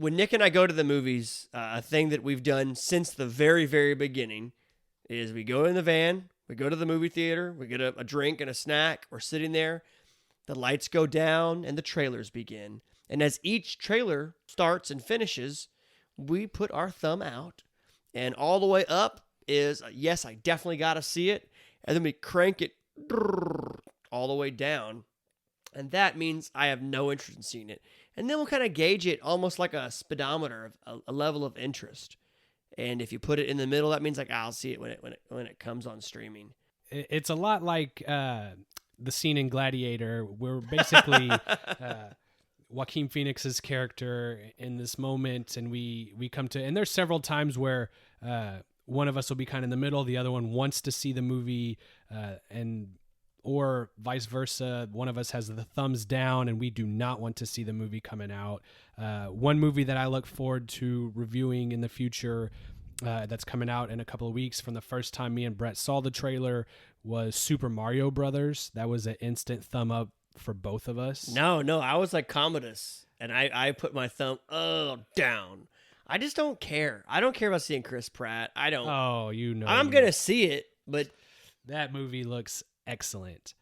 when Nick and I go to the movies, a thing that we've done since the very, very beginning is we go in the van, we go to the movie theater, we get a drink and a snack, we're sitting there, the lights go down, and the trailers begin. And as each trailer starts and finishes, we put our thumb out, and all the way up is, yes, I definitely got to see it, and then we crank it all the way down, and that means I have no interest in seeing it. And then we'll kind of gauge it almost like a speedometer, of a level of interest. And if you put it in the middle, that means like I'll see it when it comes on streaming. It's a lot like the scene in Gladiator, where basically Joaquin Phoenix's character in this moment, and we come to, and there's several times where one of us will be kind of in the middle, the other one wants to see the movie, or vice versa. One of us has the thumbs down and we do not want to see the movie coming out. One movie that I look forward to reviewing in the future that's coming out in a couple of weeks from the first time me and Brett saw the trailer was Super Mario Brothers. That was an instant thumb up for both of us. No, I was like Commodus, and I put my thumb down. I just don't care. I don't care about seeing Chris Pratt. I don't. Oh, you know. I'm going to see it, but that movie looks excellent.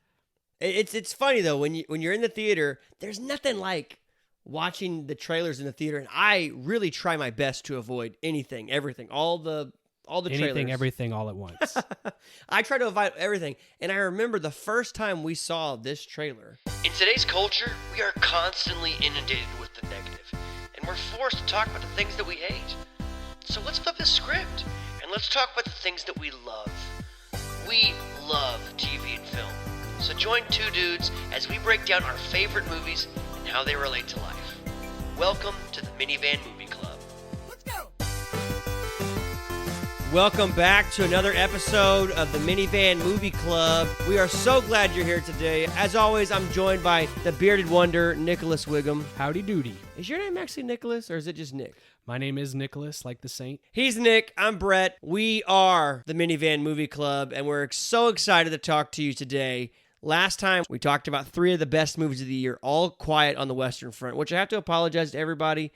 It's funny though when you're in the theater, there's nothing like watching the trailers in the theater, and I really try my best to avoid anything, everything, all the trailers. Anything, everything, all at once. I try to avoid everything, and I remember the first time we saw this trailer. In today's culture, we are constantly inundated with the negative, and we're forced to talk about the things that we hate. So let's flip the script, and let's talk about the things that we love. We love TV and film, so join two dudes as we break down our favorite movies and how they relate to life. Welcome to the Minivan Movie Club. Let's go! Welcome back to another episode of the Minivan Movie Club. We are so glad you're here today. As always, I'm joined by the bearded wonder, Nicholas Whigham. Howdy doody. Is your name actually Nicholas, or is it just Nick? My name is Nicholas, like the saint. He's Nick. I'm Brett. We are the Minivan Movie Club, and we're so excited to talk to you today. Last time, we talked about 3 of the best movies of the year, all quiet on the Western Front, which I have to apologize to everybody.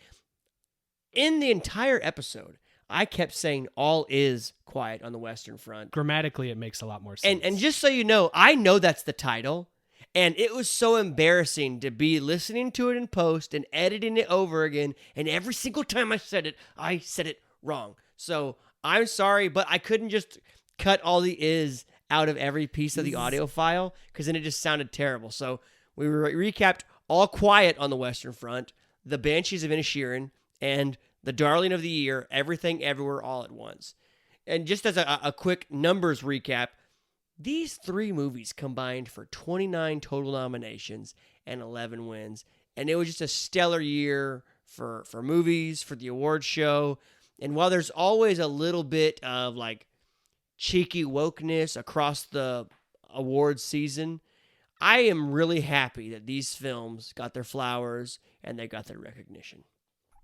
In the entire episode, I kept saying all is quiet on the Western Front. Grammatically, it makes a lot more sense. And just so you know, I know that's the title. And it was so embarrassing to be listening to it in post and editing it over again. And every single time I said it wrong. So I'm sorry, but I couldn't just cut all the is out of every piece of the audio file because then it just sounded terrible. So we recapped All Quiet on the Western Front, The Banshees of Inisherin, and The Darling of the Year, Everything Everywhere All at Once. And just as a quick numbers recap, these 3 movies combined for 29 total nominations and 11 wins. And it was just a stellar year for movies, for the award show. And while there's always a little bit of like cheeky wokeness across the awards season, I am really happy that these films got their flowers and they got their recognition.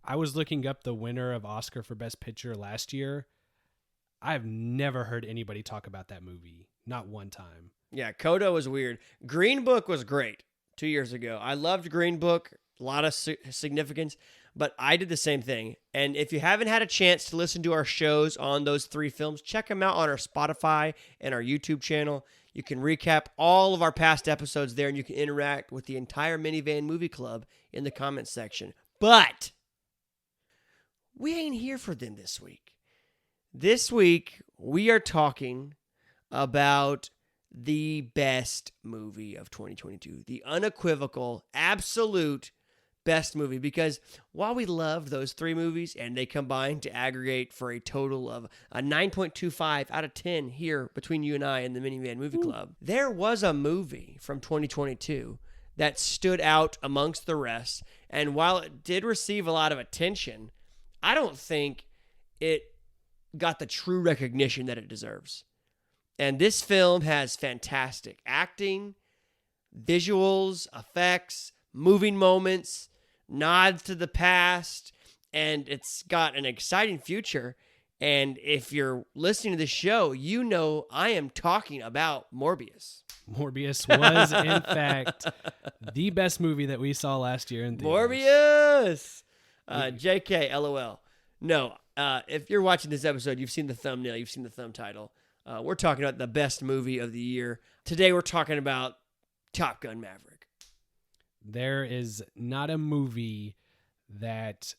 I was looking up the winner of Oscar for Best Picture last year. I've never heard anybody talk about that movie. Not one time. Yeah, Coda was weird. Green Book was great 2 years ago. I loved Green Book, a lot of significance, but I did the same thing. And if you haven't had a chance to listen to our shows on those 3 films, check them out on our Spotify and our YouTube channel. You can recap all of our past episodes there, and you can interact with the entire Minivan Movie Club in the comments section. But we ain't here for them this week. This week, we are talking about the best movie of 2022, the unequivocal, absolute best movie, because while we loved those 3 movies and they combined to aggregate for a total of a 9.25 out of 10 here between you and I in the Minivan Movie Club, there was a movie from 2022 that stood out amongst the rest, and while it did receive a lot of attention, I don't think it got the true recognition that it deserves. And this film has fantastic acting, visuals, effects, moving moments, nods to the past, and it's got an exciting future. And if you're listening to the show, you know I am talking about Morbius. Morbius was, in fact, the best movie that we saw last year in theaters. Morbius! JK, LOL. No, if you're watching this episode, you've seen the thumbnail, you've seen the thumb title. We're talking about the best movie of the year. Today we're talking about Top Gun Maverick. There is not a movie that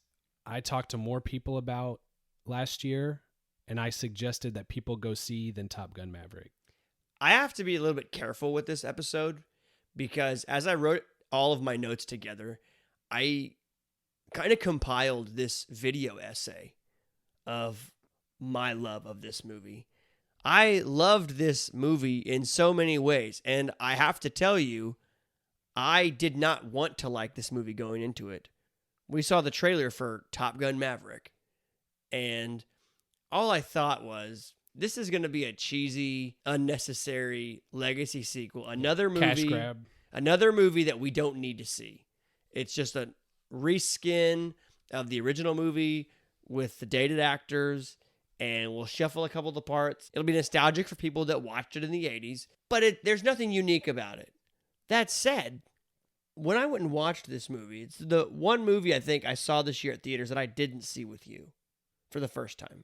I talked to more people about last year, and I suggested that people go see than Top Gun Maverick. I have to be a little bit careful with this episode because as I wrote all of my notes together, I kind of compiled this video essay of my love of this movie. I loved this movie in so many ways, and I have to tell you, I did not want to like this movie going into it. We saw the trailer for Top Gun Maverick, and all I thought was, this is going to be a cheesy, unnecessary legacy sequel. Another movie, Cash grab. Another movie that we don't need to see. It's just a reskin of the original movie with the dated actors, and we'll shuffle a couple of the parts. It'll be nostalgic for people that watched it in the 80s, but there's nothing unique about it. That said, when I went and watched this movie, it's the one movie I think I saw this year at theaters that I didn't see with you for the first time.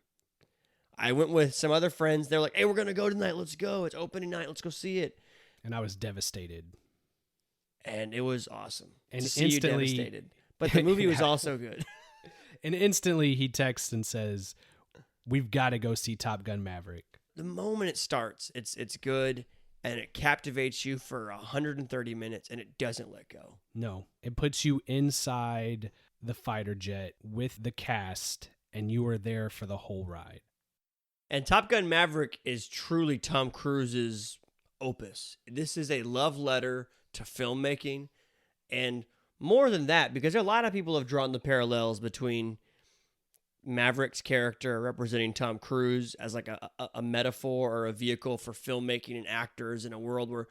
I went with some other friends. They're like, hey, we're going to go tonight. Let's go. It's opening night. Let's go see it. And I was devastated. And it was awesome And to see instantly, you devastated. But the movie was also good. And instantly he texts and says, we've got to go see Top Gun Maverick. The moment it starts, it's good, and it captivates you for 130 minutes, and it doesn't let go. No, it puts you inside the fighter jet with the cast, and you are there for the whole ride. And Top Gun Maverick is truly Tom Cruise's opus. This is a love letter to filmmaking, and more than that, because a lot of people have drawn the parallels between Maverick's character representing Tom Cruise as like a metaphor or a vehicle for filmmaking and actors in a world where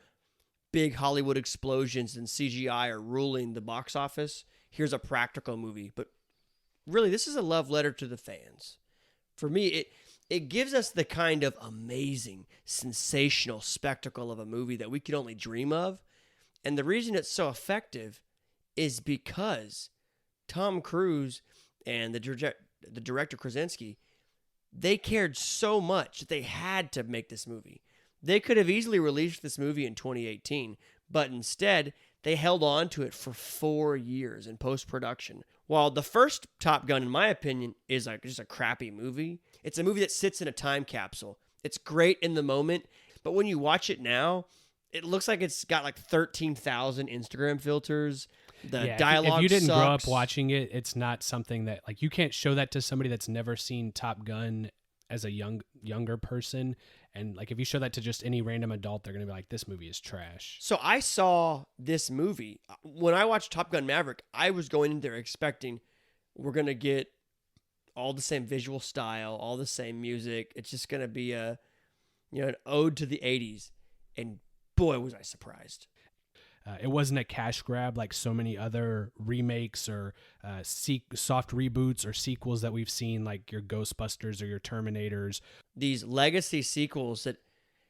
big Hollywood explosions and CGI are ruling the box office. Here's a practical movie, but really this is a love letter to the fans. For me, it gives us the kind of amazing, sensational spectacle of a movie that we could only dream of. And the reason it's so effective is because Tom Cruise and the director Krasinski, they cared so much that they had to make this movie. They could have easily released this movie in 2018, but instead they held on to it for 4 years in post-production. While the first Top Gun, in my opinion, is like just a crappy movie, it's a movie that sits in a time capsule. It's great in the moment, but when you watch it now, it looks like it's got like 13,000 Instagram filters. The dialogue if you didn't sucks. grow up watching it, it's not something that, like, you can't show that to somebody that's never seen Top Gun as a younger person. And like, if you show that to just any random adult, they're going to be like, this movie is trash. So I saw this movie. When I watched Top Gun Maverick, I was going in there expecting we're going to get all the same visual style, all the same music. It's just going to be an ode to the 80s. And boy, was I surprised. It wasn't a cash grab like so many other remakes or soft reboots or sequels that we've seen, like your Ghostbusters or your Terminators. These legacy sequels that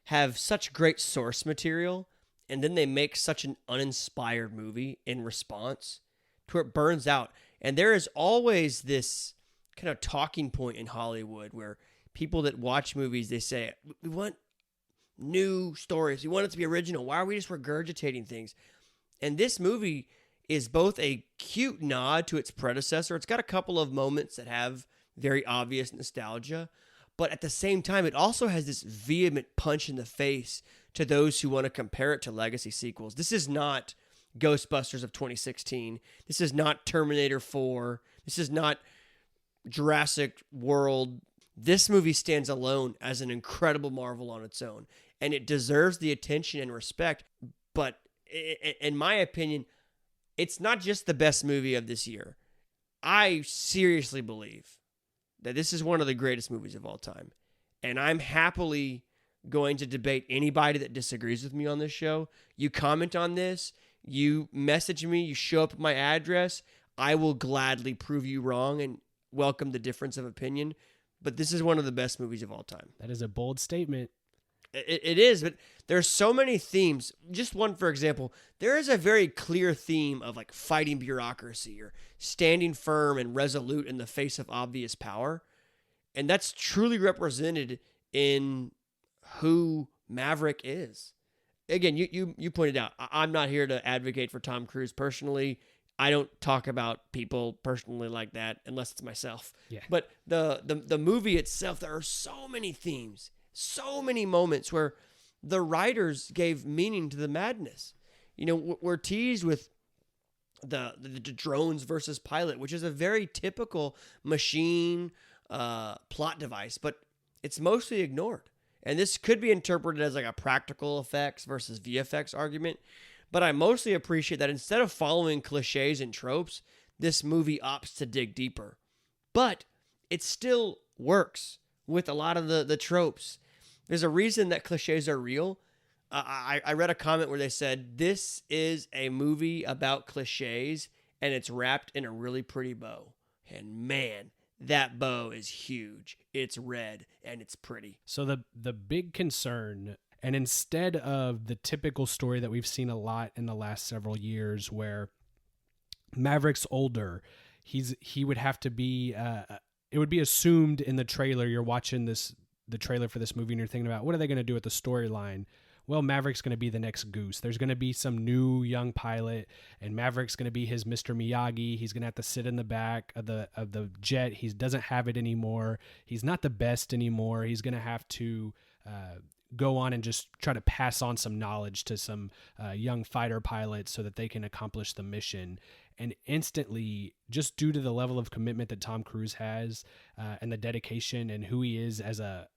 have such great source material, and then they make such an uninspired movie in response to where it burns out. And there is always this kind of talking point in Hollywood where people that watch movies, they say, we want new stories. We want it to be original. Why are we just regurgitating things? And this movie is both a cute nod to its predecessor. It's got a couple of moments that have very obvious nostalgia, but at the same time, it also has this vehement punch in the face to those who want to compare it to legacy sequels. This is not Ghostbusters of 2016. This is not Terminator 4. This is not Jurassic World. This movie stands alone as an incredible marvel on its own, and it deserves the attention and respect. But in my opinion, it's not just the best movie of this year. I seriously believe that this is one of the greatest movies of all time, and I'm happily going to debate anybody that disagrees with me on this show. You comment on this, you message me, you show up at my address, I will gladly prove you wrong and welcome the difference of opinion. But this is one of the best movies of all time. That is a bold statement. It is, but there's so many themes. Just one, for example, there is a very clear theme of like fighting bureaucracy or standing firm and resolute in the face of obvious power. And that's truly represented in who Maverick is. Again, you pointed out, I'm not here to advocate for Tom Cruise personally. I don't talk about people personally like that unless it's myself. Yeah. But the movie itself, there are so many themes, so many moments where the writers gave meaning to the madness. You know, we're teased with the drones versus pilot, which is a very typical machine plot device, but it's mostly ignored. And this could be interpreted as like a practical effects versus VFX argument. But I mostly appreciate that instead of following cliches and tropes, this movie opts to dig deeper. But it still works with a lot of the tropes. There's a reason that cliches are real. I read a comment where they said, this is a movie about cliches, and it's wrapped in a really pretty bow. And man, that bow is huge. It's red, and it's pretty. So the big concern, and instead of the typical story that we've seen a lot in the last several years where Maverick's older, he would have to be, it would be assumed in the trailer, you're watching the trailer for this movie and you're thinking about, what are they going to do with the storyline? Well, Maverick's going to be the next Goose. There's going to be some new young pilot, and Maverick's going to be his Mr. Miyagi. He's going to have to sit in the back of the jet. He doesn't have it anymore. He's not the best anymore. He's going to have to go on and just try to pass on some knowledge to some young fighter pilots so that they can accomplish the mission. And instantly, just due to the level of commitment that Tom Cruise has and the dedication and who he is as a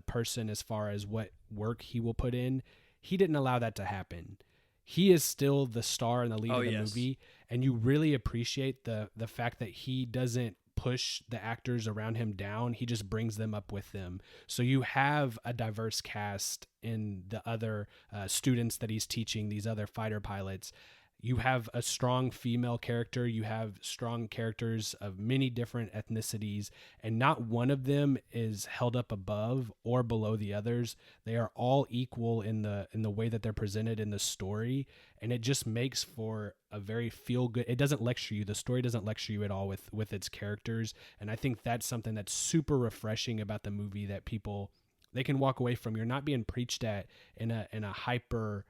person as far as what work he will put in, he didn't allow that to happen. He is still the star and the lead of the movie, and you really appreciate the fact that he doesn't push the actors around him down. He just brings them up with them. So you have a diverse cast in the other students that he's teaching, these other fighter pilots. You have a strong female character. You have strong characters of many different ethnicities, and not one of them is held up above or below the others. They are all equal in the way that they're presented in the story, and it just makes for a very feel-good. It doesn't lecture you. The story doesn't lecture you at all with its characters, and I think that's something that's super refreshing about the movie that people, they can walk away from. You're not being preached at in a hyper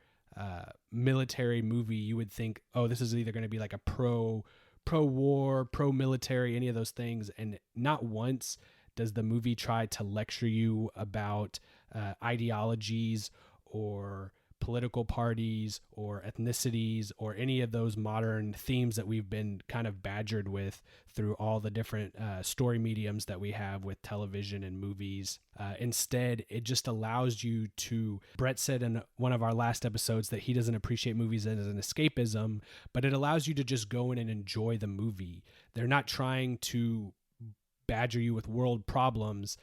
military movie. You would think, oh, this is either going to be like a pro-war, pro-military, any of those things. And not once does the movie try to lecture you about ideologies or political parties or ethnicities or any of those modern themes that we've been kind of badgered with through all the different story mediums that we have with television and movies. Instead, it just allows you to, Brett said in one of our last episodes that he doesn't appreciate movies as an escapism, but it allows you to just go in and enjoy the movie. They're not trying to badger you with world problems.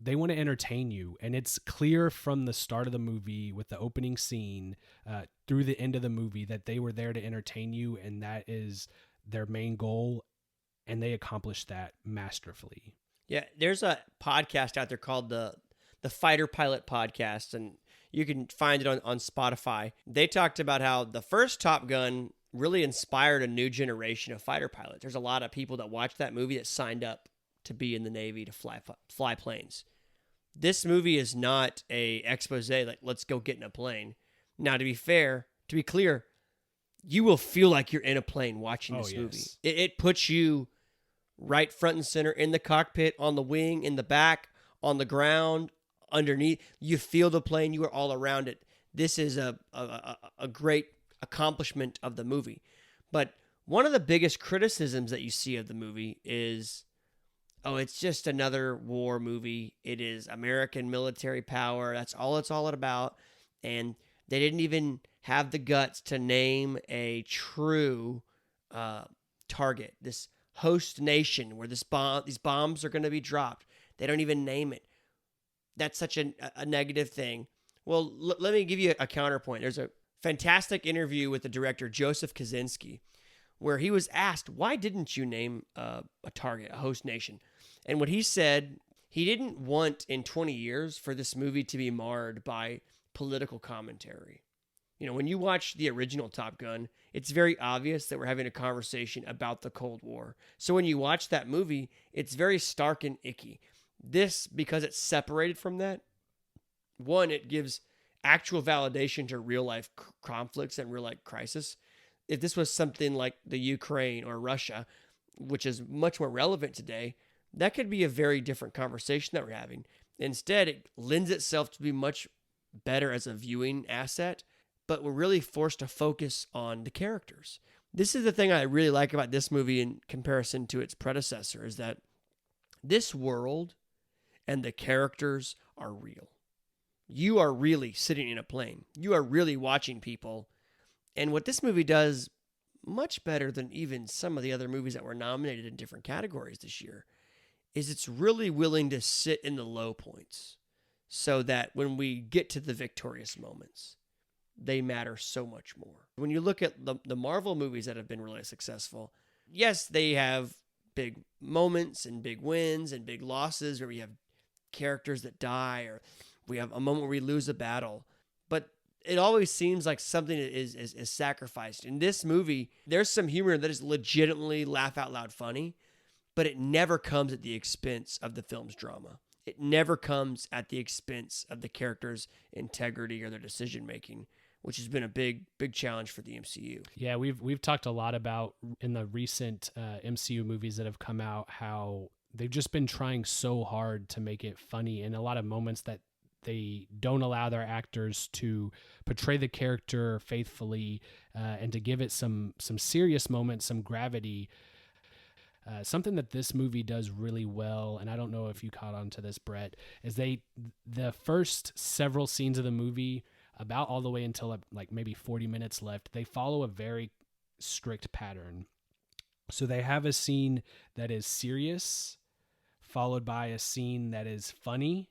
They want to entertain you, and it's clear from the start of the movie with the opening scene through the end of the movie that they were there to entertain you, and that is their main goal, and they accomplished that masterfully. Yeah, there's a podcast out there called the Fighter Pilot Podcast, and you can find it on Spotify. They talked about how the first Top Gun really inspired a new generation of fighter pilots. There's a lot of people that watched that movie that signed up to be in the Navy to fly planes. This movie is not a expose like, let's go get in a plane. Now, to be fair, to be clear, you will feel like you're in a plane watching this movie. It puts you right front and center in the cockpit, on the wing, in the back, on the ground, underneath. You feel the plane. You are all around it. This is a great accomplishment of the movie. But one of the biggest criticisms that you see of the movie is, oh, it's just another war movie. It is American military power. That's all it's all about. And they didn't even have the guts to name a true target, this host nation where these bombs are going to be dropped. They don't even name it. That's such a negative thing. Well, let me give you a counterpoint. There's a fantastic interview with the director, Joseph Kaczynski, where he was asked, why didn't you name a target, a host nation? And what he said, He didn't want in 20 years for this movie to be marred by political commentary. You know, when you watch the original Top Gun, it's very obvious that we're having a conversation about the Cold War. So when you watch that movie, it's very stark and icky. This, because it's separated from that, one, it gives actual validation to real life conflicts and real life crisis. If this was something like the Ukraine or Russia, which is much more relevant today, that could be a very different conversation that we're having. Instead, it lends itself to be much better as a viewing asset, but we're really forced to focus on the characters. This is the thing I really like about this movie in comparison to its predecessor, is that this world and the characters are real. You are really sitting in a plane. You are really watching people. And what this movie does much better than even some of the other movies that were nominated in different categories this year is it's really willing to sit in the low points so that when we get to the victorious moments, they matter so much more. When you look at the Marvel movies that have been really successful, yes, they have big moments and big wins and big losses where we have characters that die or we have a moment where we lose a battle. But it always seems like something is sacrificed. In this movie, there's some humor that is legitimately laugh out loud funny, but it never comes at the expense of the film's drama. It never comes at the expense of the characters' integrity or their decision making, which has been a big challenge for the MCU. Yeah, we've talked a lot about in the recent MCU movies that have come out how they've just been trying so hard to make it funny, and a lot of moments that they don't allow their actors to portray the character faithfully and to give it some serious moments, some gravity. Something that this movie does really well, and I don't know if you caught on to this, Brett, is the first several scenes of the movie, about all the way until like maybe 40 minutes left, they follow a very strict pattern. So they have a scene that is serious, followed by a scene that is funny,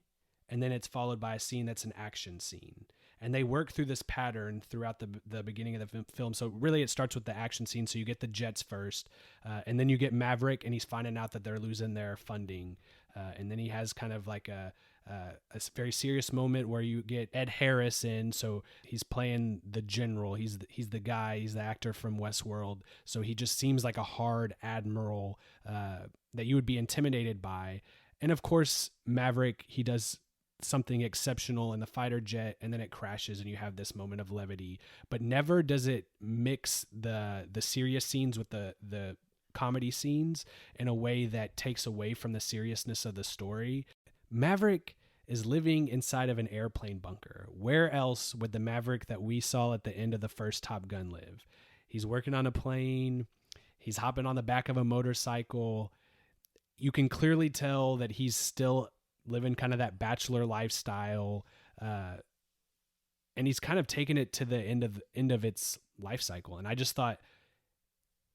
and then it's followed by a scene that's an action scene. And they work through this pattern throughout the beginning of the film. So really it starts with the action scene. So you get the jets first, and then you get Maverick, and he's finding out that they're losing their funding. And then he has kind of like a very serious moment where you get Ed Harris in. So he's playing the general. He's the guy. He's the actor from Westworld. So he just seems like a hard admiral that you would be intimidated by. And of course, Maverick, he does something exceptional in the fighter jet, and then it crashes and you have this moment of levity, but never does it mix the serious scenes with the comedy scenes in a way that takes away from the seriousness of the story. Maverick is living inside of an airplane bunker. Where else would the Maverick that we saw at the end of the first Top Gun live? He's working on a plane. He's hopping on the back of a motorcycle. You can clearly tell that he's still living kind of that bachelor lifestyle, and he's kind of taken it to the end of its life cycle. And I just thought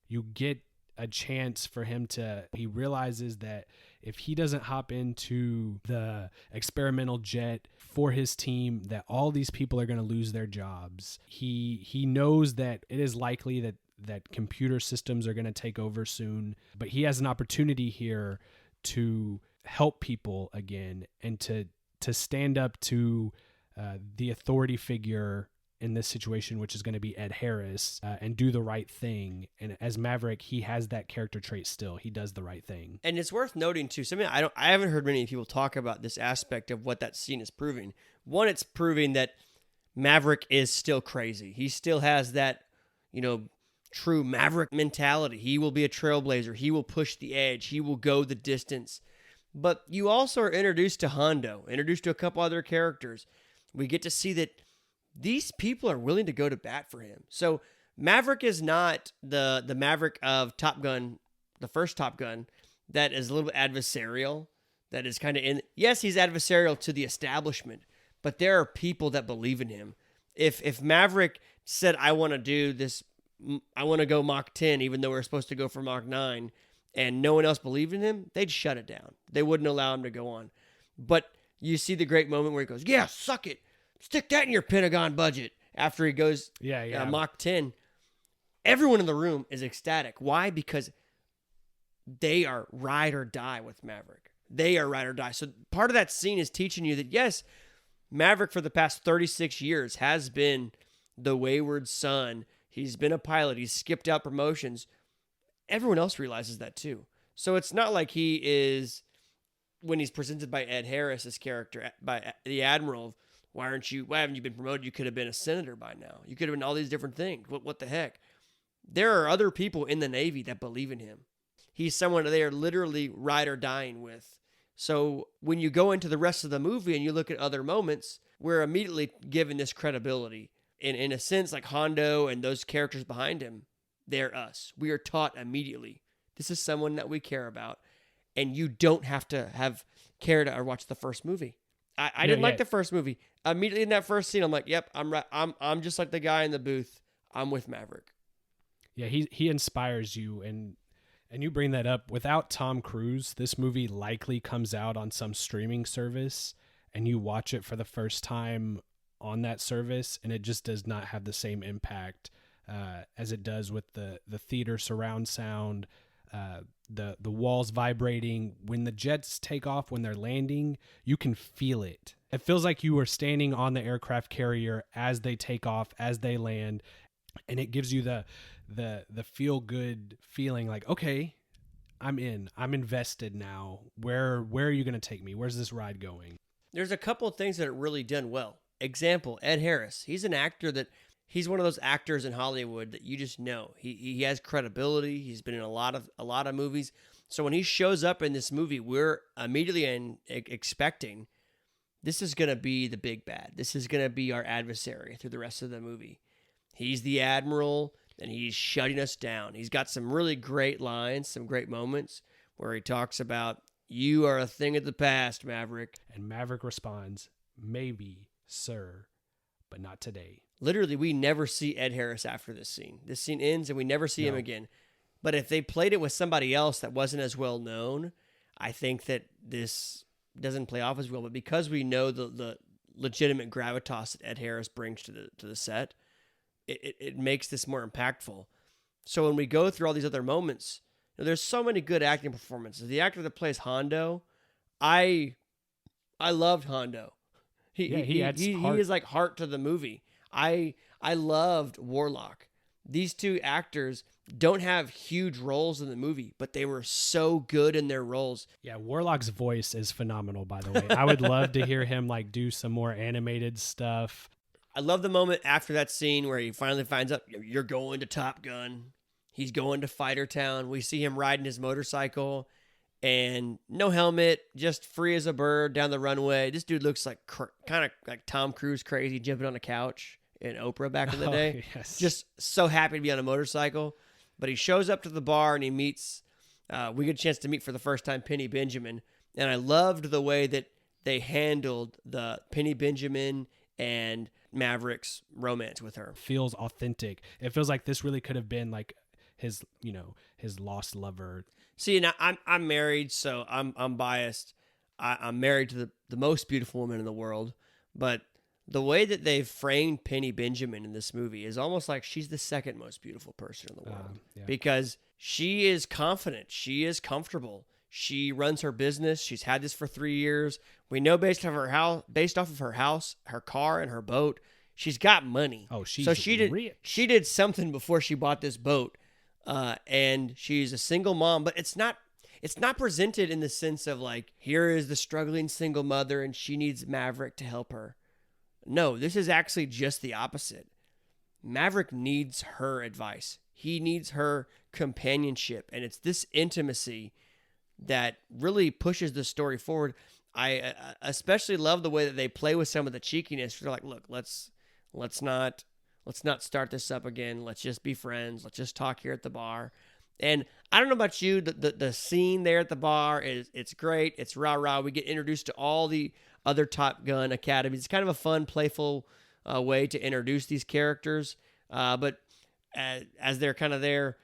you get a chance for him he realizes that if he doesn't hop into the experimental jet for his team, that all these people are going to lose their jobs. He knows that it is likely that computer systems are going to take over soon, but he has an opportunity here to help people again and to stand up to the authority figure in this situation, which is going to be Ed Harris, and do the right thing. And as Maverick, he has that character trait still. He does the right thing. And it's worth noting too, something I haven't heard many people talk about this aspect of what that scene is proving. One, it's proving that Maverick is still crazy. He still has that, true Maverick mentality. He will be a trailblazer. He will push the edge. He will go the distance. But you also are introduced to Hondo, introduced to a couple other characters. We get to see that these people are willing to go to bat for him. So Maverick is not the Maverick of Top Gun, the first Top Gun, that is a little bit adversarial, that is kind of yes, he's adversarial to the establishment, but there are people that believe in him. If Maverick said, I want to do this, I want to go Mach 10, even though we're supposed to go for Mach 9, and no one else believed in him, they'd shut it down. They wouldn't allow him to go on. But you see the great moment where he goes, yeah, suck it. Stick that in your Pentagon budget. After he goes Mach 10. Everyone in the room is ecstatic. Why? Because they are ride or die with Maverick. They are ride or die. So part of that scene is teaching you that, yes, Maverick for the past 36 years has been the wayward son. He's been a pilot. He's skipped out promotions. Everyone else realizes that too. So it's not like he is, when he's presented by Ed Harris, his character, by the Admiral, why haven't you been promoted? You could have been a senator by now. You could have been all these different things. What the heck? There are other people in the Navy that believe in him. He's someone they are literally ride or dying with. So when you go into the rest of the movie and you look at other moments, we're immediately given this credibility. In a sense, like Hondo and those characters behind him, they're us. We are taught immediately. This is someone that we care about. And you don't have to have cared or watch the first movie. I didn't like the first movie. Immediately in that first scene, I'm like, yep, I'm right. I'm just like the guy in the booth. I'm with Maverick. Yeah, he inspires you, and you bring that up. Without Tom Cruise, this movie likely comes out on some streaming service, and you watch it for the first time on that service, and it just does not have the same impact as it does with the theater surround sound, the walls vibrating. When the jets take off, when they're landing, you can feel it. It feels like you are standing on the aircraft carrier as they take off, as they land, and it gives you the feel good feeling like, okay, I'm invested now. Where are you going to take me? Where's this ride going? There's a couple of things that are really done well. Example, Ed Harris. He's an actor he's one of those actors in Hollywood that you just know. He has credibility. He's been in a lot of movies. So when he shows up in this movie, we're immediately expecting this is going to be the big bad. This is going to be our adversary through the rest of the movie. He's the Admiral, and he's shutting us down. He's got some really great lines, some great moments where he talks about, you are a thing of the past, Maverick. And Maverick responds, maybe, sir, but not today. Literally, we never see Ed Harris after this scene. This scene ends and we never see him again. But if they played it with somebody else that wasn't as well known, I think that this doesn't play off as well. But because we know the legitimate gravitas that Ed Harris brings to the set, it makes this more impactful. So when we go through all these other moments, there's so many good acting performances. The actor that plays Hondo, I loved Hondo. He is like heart to the movie. I loved Warlock. These two actors don't have huge roles in the movie, but they were so good in their roles. Yeah, Warlock's voice is phenomenal, by the way. I would love to hear him like do some more animated stuff. I love the moment after that scene where he finally finds out you're going to Top Gun. He's going to Fighter Town. We see him riding his motorcycle and no helmet, just free as a bird down the runway. This dude looks like kind of like Tom Cruise crazy jumping on a couch in Oprah back in the day. Yes. Just so happy to be on a motorcycle. But he shows up to the bar and he meets, we get a chance to meet for the first time Penny Benjamin. And I loved the way that they handled the Penny Benjamin and Maverick's romance with her. Feels authentic. It feels like this really could have been like his lost lover. See, now I'm married, so I'm biased. I'm married to the most beautiful woman in the world, but the way that they've framed Penny Benjamin in this movie is almost like she's the second most beautiful person in the world because she is confident. She is comfortable. She runs her business. She's had this for 3 years. We know based off of her house, her car, and her boat, she's got money. Oh, she did something before she bought this boat, and she's a single mom. But it's not presented in the sense of like, here is the struggling single mother, and she needs Maverick to help her. No, this is actually just the opposite. Maverick needs her advice. He needs her companionship, and it's this intimacy that really pushes the story forward. I especially love the way that they play with some of the cheekiness. They're like, look, let's not start this up again. Let's just be friends. Let's just talk here at the bar. And I don't know about you, the scene there at the bar it's great. It's rah-rah. We get introduced to all the other Top Gun academies. It's kind of a fun, playful way to introduce these characters. But as they're kind of there,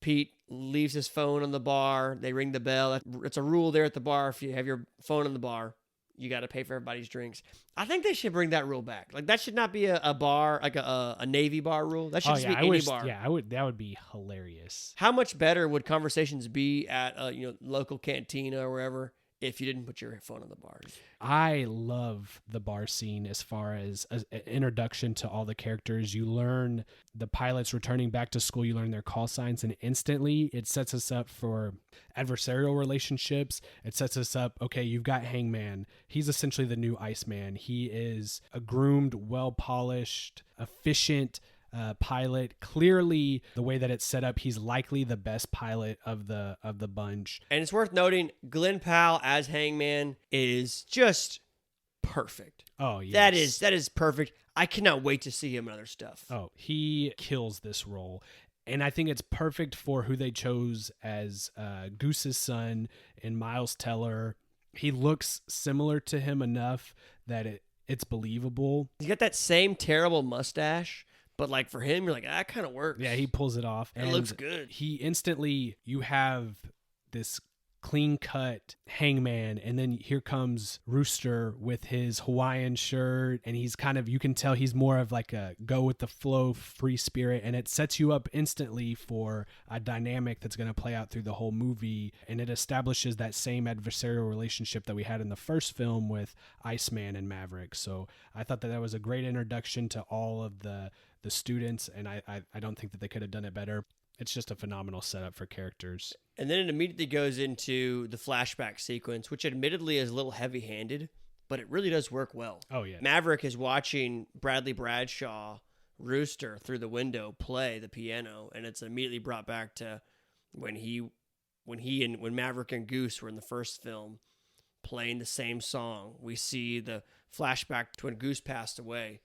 Pete leaves his phone on the bar. They ring the bell. It's a rule there at the bar. If you have your phone on the bar, you got to pay for everybody's drinks. I think they should bring that rule back. Like that should not be a bar, like a Navy bar rule. That should just be any bar. Yeah, that would be hilarious. How much better would conversations be at local cantina or wherever if you didn't put your phone on the bars. I love the bar scene as far as an introduction to all the characters. You learn the pilots returning back to school, you learn their call signs, and instantly it sets us up for adversarial relationships. It sets us up, okay, you've got Hangman. He's essentially the new Iceman. He is a groomed, well-polished, efficient pilot. Clearly, the way that it's set up, he's likely the best pilot of the bunch. And it's worth noting, Glenn Powell as Hangman is just perfect. Oh, yes. That is perfect. I cannot wait to see him in other stuff. Oh, he kills this role. And I think it's perfect for who they chose as Goose's son and Miles Teller. He looks similar to him enough that it's believable. He's got that same terrible mustache. But like for him, you're like, that kind of works. Yeah, he pulls it off. It looks good. He instantly, you have this clean-cut Hangman, and then here comes Rooster with his Hawaiian shirt, and he's kind of, you can tell he's more of like a go-with-the-flow free spirit, and it sets you up instantly for a dynamic that's going to play out through the whole movie, and it establishes that same adversarial relationship that we had in the first film with Iceman and Maverick. So I thought that was a great introduction to all of the students, and I don't think that they could have done it better. It's just a phenomenal setup for characters. And then it immediately goes into the flashback sequence, which admittedly is a little heavy-handed, but it really does work well. Oh, yeah. Maverick is watching Bradley Bradshaw, Rooster, through the window play the piano, and it's immediately brought back to when Maverick and Goose were in the first film playing the same song. We see the flashback to when Goose passed away.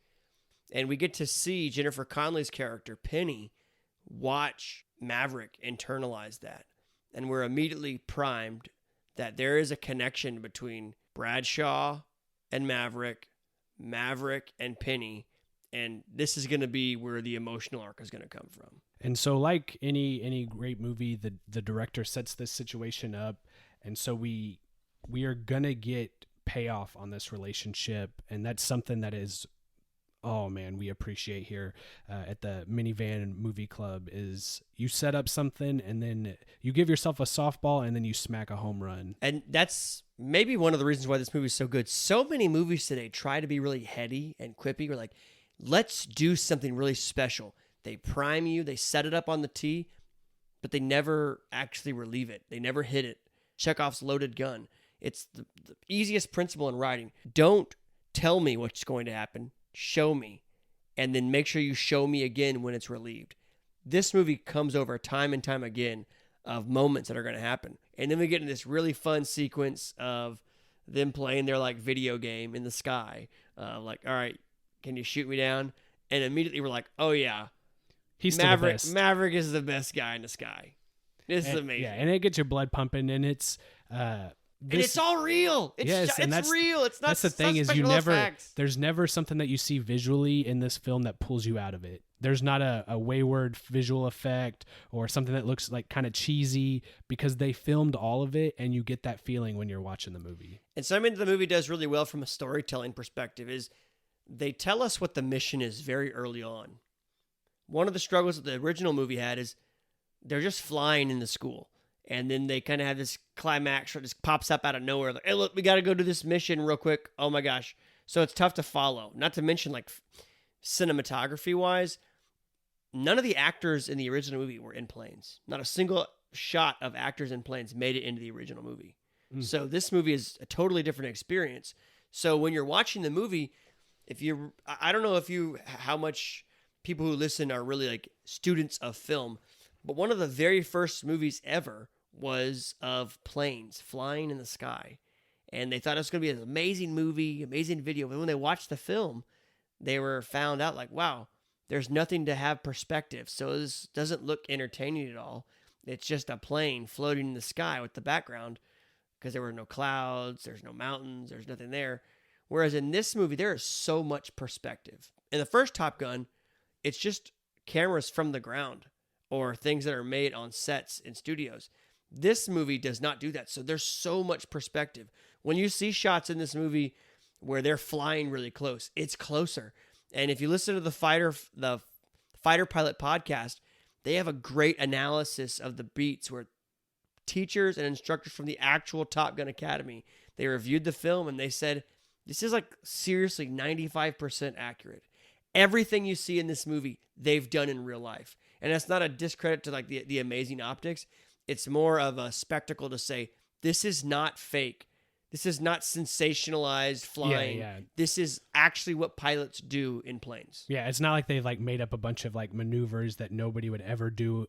And we get to see Jennifer Connelly's character, Penny, watch Maverick internalize that. And we're immediately primed that there is a connection between Bradshaw and Maverick and Penny, and this is going to be where the emotional arc is going to come from. And so like any great movie, the director sets this situation up, and so we are going to get payoff on this relationship, and that's something that is, oh man, we appreciate here at the Minivan Movie Club, is you set up something and then you give yourself a softball and then you smack a home run. And that's maybe one of the reasons why this movie is so good. So many movies today try to be really heady and quippy. We're like, let's do something really special. They prime you, they set it up on the tee, but they never actually relieve it. They never hit it. Chekhov's loaded gun. It's the easiest principle in writing. Don't tell me what's going to happen. Show me, and then make sure you show me again when it's relieved. This movie comes over time and time again of moments that are going to happen. And then we get in this really fun sequence of them playing their like video game in the sky. Like, all right, can you shoot me down? And immediately we're like, oh yeah, he's still the best. Maverick is the best guy in the sky. This is amazing. Yeah, and it gets your blood pumping, and it's and it's all real. It's real. It's not. That's the thing, is there's never something that you see visually in this film that pulls you out of it. There's not a wayward visual effect or something that looks like kind of cheesy, because they filmed all of it, and you get that feeling when you're watching the movie. And something the movie does really well from a storytelling perspective is they tell us what the mission is very early on. One of the struggles that the original movie had is they're just flying in the school. And then they kind of have this climax that just pops up out of nowhere. Like, hey, look, we got to go do this mission real quick. Oh my gosh. So it's tough to follow. Not to mention, like, cinematography wise, none of the actors in the original movie were in planes. Not a single shot of actors in planes made it into the original movie. So this movie is a totally different experience. So when you're watching the movie, I don't know how much people who listen are really like students of film, but one of the very first movies ever was of planes flying in the sky. And they thought it was going to be an amazing movie, amazing video. But when they watched the film, they were found out like, wow, there's nothing to have perspective. So this doesn't look entertaining at all. It's just a plane floating in the sky with the background, because there were no clouds, there's no mountains, there's nothing there. Whereas in this movie, there is so much perspective. In the first Top Gun, it's just cameras from the ground or things that are made on sets in studios. This movie does not do that. So there's so much perspective. When you see shots in this movie where they're flying really close, it's closer. And if you listen to the Fighter Pilot podcast, they have a great analysis of the beats where teachers and instructors from the actual Top Gun Academy. They reviewed the film and they said, this is like seriously 95% accurate. Everything you see in this movie, they've done in real life. And that's not a discredit to like the amazing optics. It's more of a spectacle to say, this is not fake. This is not sensationalized flying. Yeah. This is actually what pilots do in planes. Yeah, it's not like they've like made up a bunch of like maneuvers that nobody would ever do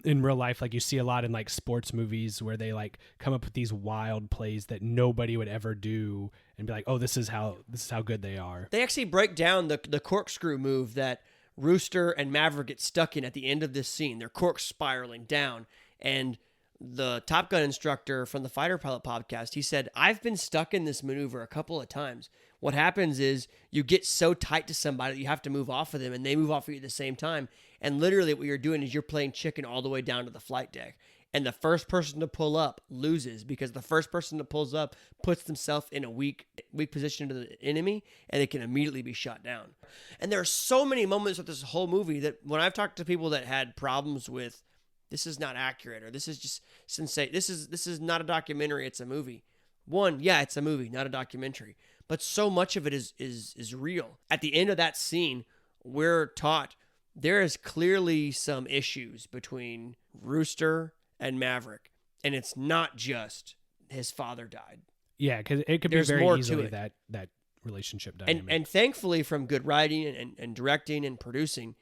in real life. Like you see a lot in like sports movies where they like come up with these wild plays that nobody would ever do and be like, oh, this is how good they are. They actually break down the corkscrew move that Rooster and Maverick get stuck in at the end of this scene. They're cork spiraling down, and the Top Gun instructor from the Fighter Pilot podcast, he said, I've been stuck in this maneuver a couple of times. What happens is you get so tight to somebody that you have to move off of them, and they move off of you at the same time. And literally what you're doing is you're playing chicken all the way down to the flight deck. And the first person to pull up loses, because the first person that pulls up puts themselves in a weak position to the enemy, and they can immediately be shot down. And there are so many moments with this whole movie that when I've talked to people that had problems with, this is not accurate, or this is just sensate. This is not a documentary, it's a movie. One, yeah, it's a movie, not a documentary. But so much of it is real. At the end of that scene, we're taught there is clearly some issues between Rooster and Maverick. And it's not just his father died. Yeah, because it could There's be very more to easily it. that relationship dynamic. And thankfully, from good writing and directing and producing,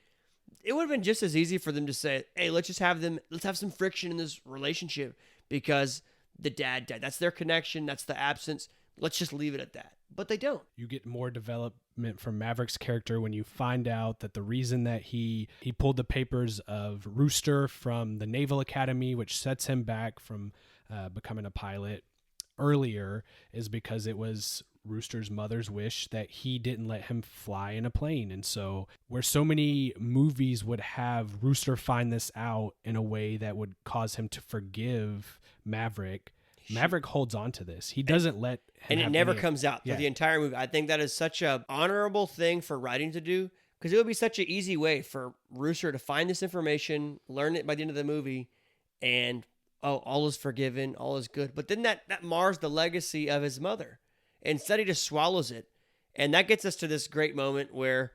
it would have been just as easy for them to say, hey, let's have some friction in this relationship because the dad died. That's their connection. That's the absence. Let's just leave it at that. But they don't. You get more development from Maverick's character when you find out that the reason that he pulled the papers of Rooster from the Naval Academy, which sets him back from becoming a pilot earlier, is because it was Rooster's mother's wish that he didn't let him fly in a plane. And so where so many movies would have Rooster find this out in a way that would cause him to forgive Maverick holds on to this. He doesn't let him and it have never any- comes out for the entire movie. I think that is such a honorable thing for writing to do, because it would be such an easy way for Rooster to find this information, learn it by the end of the movie, and all is forgiven, all is good. But then that mars the legacy of his mother. Instead, he just swallows it. And that gets us to this great moment where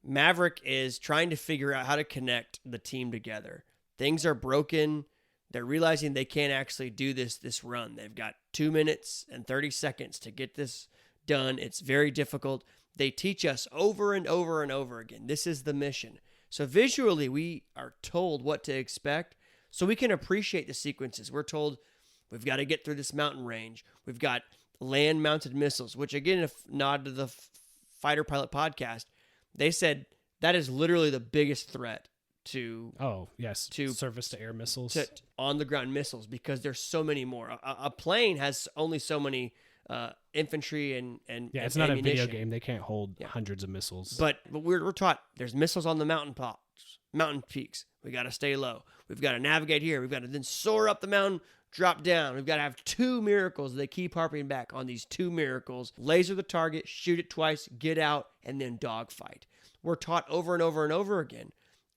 Maverick is trying to figure out how to connect the team together. Things are broken. They're realizing they can't actually do this run. They've got 2 minutes and 30 seconds to get this done. It's very difficult. They teach us over and over and over again, this is the mission. So visually, we are told what to expect so we can appreciate the sequences. We're told we've got to get through this mountain range. We've got land-mounted missiles, which again, if nod to the Fighter Pilot podcast, they said that is literally the biggest threat to surface-to-air missiles, on-the-ground missiles, because there's so many more. A plane has only so many infantry and it's not ammunition. a video game. They can't hold hundreds of missiles. But we're taught there's missiles on the mountain peaks. We got to stay low. We've got to navigate here. We've got to then soar up the mountain, drop down. We've got to have 2 miracles. They keep harping back on these 2 miracles. Laser the target, shoot it twice, get out, and then dogfight. We're taught over and over and over again,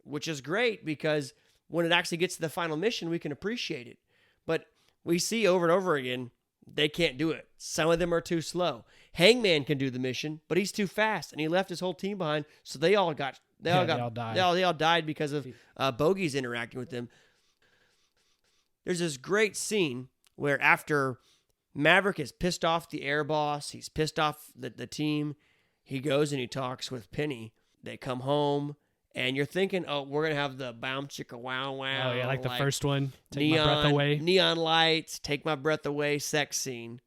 which is great because when it actually gets to the final mission, we can appreciate it. But we see over and over again, they can't do it. Some of them are too slow. Hangman can do the mission, but he's too fast, and he left his whole team behind, so they all died. They all died because of bogies interacting with them. There's this great scene where after Maverick is pissed off the air boss, he's pissed off the team, he goes and he talks with Penny. They come home, and you're thinking, oh, we're going to have the bounce chicka wow wow. Oh, yeah, like the first one, Take My Breath Away. Neon lights, Take My Breath Away sex scene.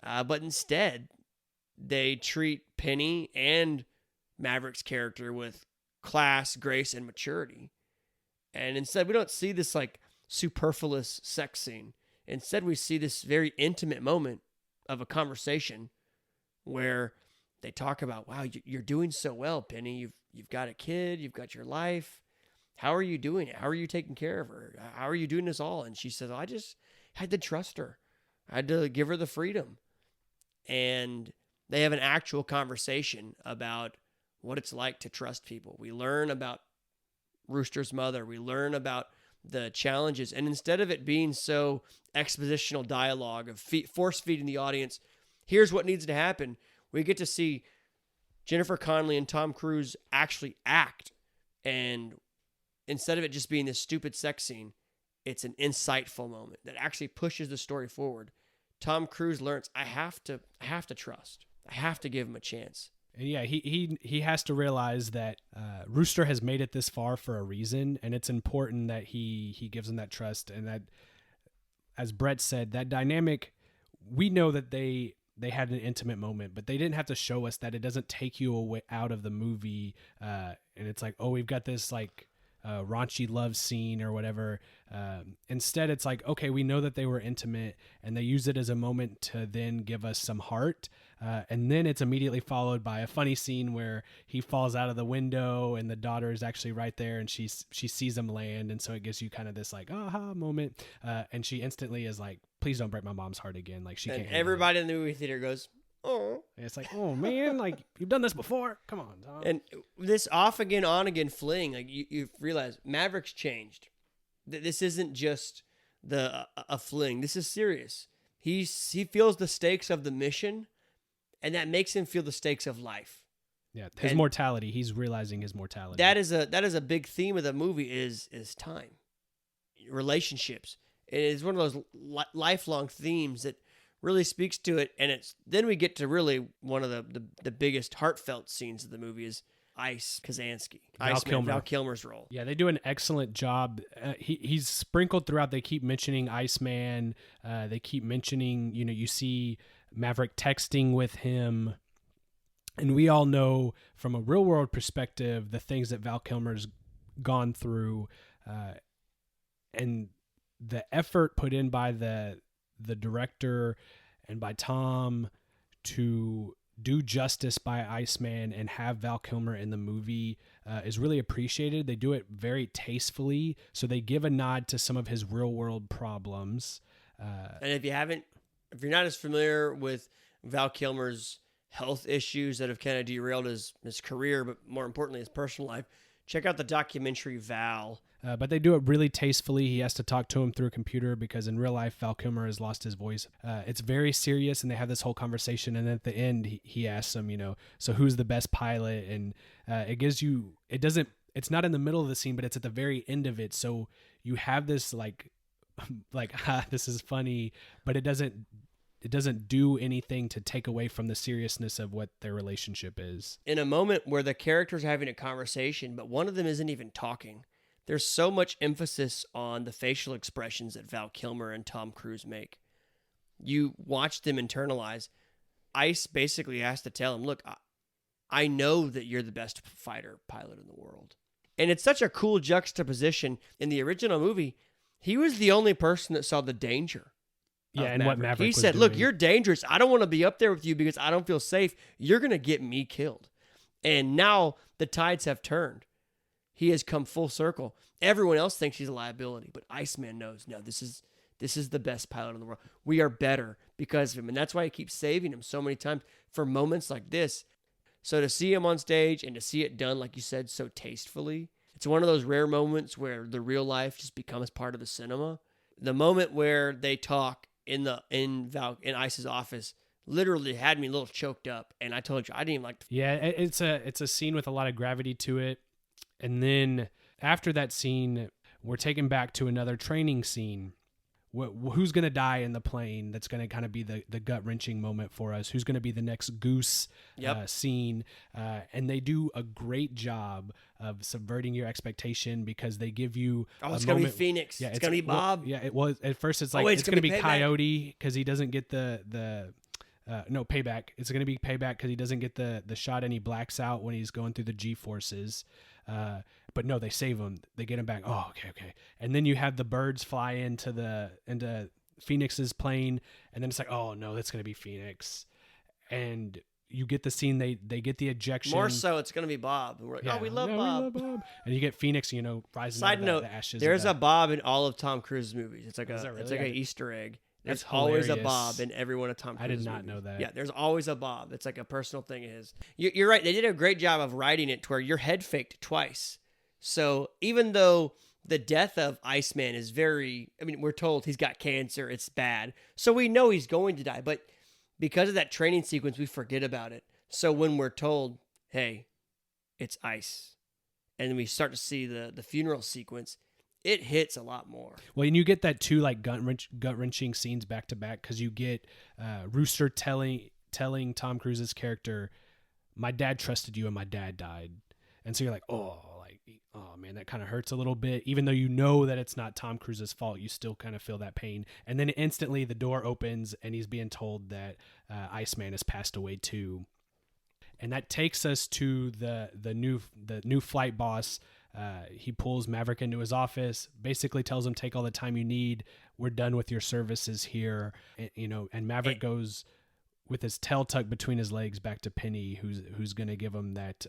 But instead, they treat Penny and Maverick's character with class, grace, and maturity. And instead, we don't see this like superfluous sex scene. Instead, we see this very intimate moment of a conversation where they talk about, wow, you're doing so well, Penny. You've got a kid, you've got your life. How are you doing it? How are you taking care of her? How are you doing this all? And she says, I just had to trust her. I had to give her the freedom. And they have an actual conversation about what it's like to trust people. We learn about Rooster's mother. We learn about the challenges. And instead of it being so expositional dialogue of force feeding the audience, here's what needs to happen, we get to see Jennifer Connelly and Tom Cruise actually act. And instead of it just being this stupid sex scene, it's an insightful moment that actually pushes the story forward. Tom Cruise learns, I have to trust. I have to give him a chance. And yeah, he has to realize that Rooster has made it this far for a reason, and it's important that he gives him that trust. And that, as Brett said, that dynamic, we know that they had an intimate moment, but they didn't have to show us that. It doesn't take you away out of the movie, and it's like, oh, we've got this like raunchy love scene or whatever. Instead, it's like, okay, we know that they were intimate, and they use it as a moment to then give us some heart. And then it's immediately followed by a funny scene where he falls out of the window and the daughter is actually right there, and she sees him land. And so it gives you kind of this like, aha moment. And she instantly is like, please don't break my mom's heart again. Like she can't. And everybody in the movie theater goes, oh. And it's like, oh man, like you've done this before. Come on, Tom. And this off again, on again fling, like you realize Maverick's changed. This isn't just a fling. This is serious. He feels the stakes of the mission, and that makes him feel the stakes of life. Yeah, his mortality. He's realizing his mortality. That is a big theme of the movie is time, relationships. It is one of those lifelong themes that really speaks to it. And then we get to really one of the biggest heartfelt scenes of the movie is Ice Kazansky, Val Kilmer's role. Yeah, they do an excellent job. He's sprinkled throughout. They keep mentioning Iceman. They keep mentioning, you see Maverick texting with him. And we all know from a real world perspective, the things that Val Kilmer's gone through, and the effort put in by the director and by Tom to do justice by Iceman and have Val Kilmer in the movie is really appreciated. They do it very tastefully, so they give a nod to some of his real world problems. And if you're not as familiar with Val Kilmer's health issues that have kind of derailed his career, but more importantly his personal life, check out the documentary Val. But they do it really tastefully. He has to talk to him through a computer because in real life, Val Kilmer has lost his voice. It's very serious, and they have this whole conversation. And at the end, he asks him, so who's the best pilot? And it gives you, it's not in the middle of the scene, but it's at the very end of it. So you have this like this is funny, but it doesn't do anything to take away from the seriousness of what their relationship is. In a moment where the characters are having a conversation, but one of them isn't even talking, there's so much emphasis on the facial expressions that Val Kilmer and Tom Cruise make. You watch them internalize. Ice basically has to tell him, look, I know that you're the best fighter pilot in the world. And it's such a cool juxtaposition. In the original movie, he was the only person that saw the danger. Yeah, and what Maverick he said, look, you're dangerous. I don't want to be up there with you because I don't feel safe. You're going to get me killed. And now the tides have turned. He has come full circle. Everyone else thinks he's a liability, but Iceman knows, no, this is the best pilot in the world. We are better because of him. And that's why he keeps saving him so many times for moments like this. So to see him on stage and to see it done, like you said, so tastefully, it's one of those rare moments where the real life just becomes part of the cinema. The moment where they talk in Ice's office literally had me a little choked up, and I told you I didn't even like. Yeah, it's a scene with a lot of gravity to it, and then after that scene, we're taken back to another training scene. Who's going to die in the plane? That's going to kind of be the gut wrenching moment for us. Who's going to be the next Goose scene? And they do a great job of subverting your expectation because they give you. Oh, it's going to be Phoenix. Yeah, it's going to be Bob. Well, yeah, it was at first. It's like it's going to be Coyote because he doesn't get the Payback. It's going to be Payback because he doesn't get the shot and he blacks out when he's going through the G-forces. But no, they save him. They get him back. Oh, okay. And then you have the birds fly into Phoenix's plane, and then it's like, oh no, that's going to be Phoenix. And you get the scene. They get the ejection. More so, it's going to be Bob. And we're like, we love Bob. And you get Phoenix, rising Side out note, the ashes. There's a Bob in all of Tom Cruise's movies. It's like it's like an Easter egg. There's always a Bob in every one of Tom Cruise's movies. I did not know that. Yeah, there's always a Bob. It's like a personal thing of his. You're right. They did a great job of writing it to where your head faked twice. So even though The death of Iceman is we're told he's got cancer. It's bad. So we know he's going to die. But because of that training sequence, we forget about it. So when we're told, hey, it's ice, and then we start to see the funeral sequence, it hits a lot more. Well, and you get that two like gut-wrenching scenes back to back, because you get Rooster telling Tom Cruise's character, my dad trusted you and my dad died. And so you're like, oh man, that kind of hurts a little bit. Even though you know that it's not Tom Cruise's fault, you still kind of feel that pain. And then instantly the door opens and he's being told that Iceman has passed away too. And that takes us to the new flight boss. He pulls Maverick into his office, basically tells him, take all the time you need. We're done with your services here. And Maverick goes with his tail tucked between his legs back to Penny, who's going to give him that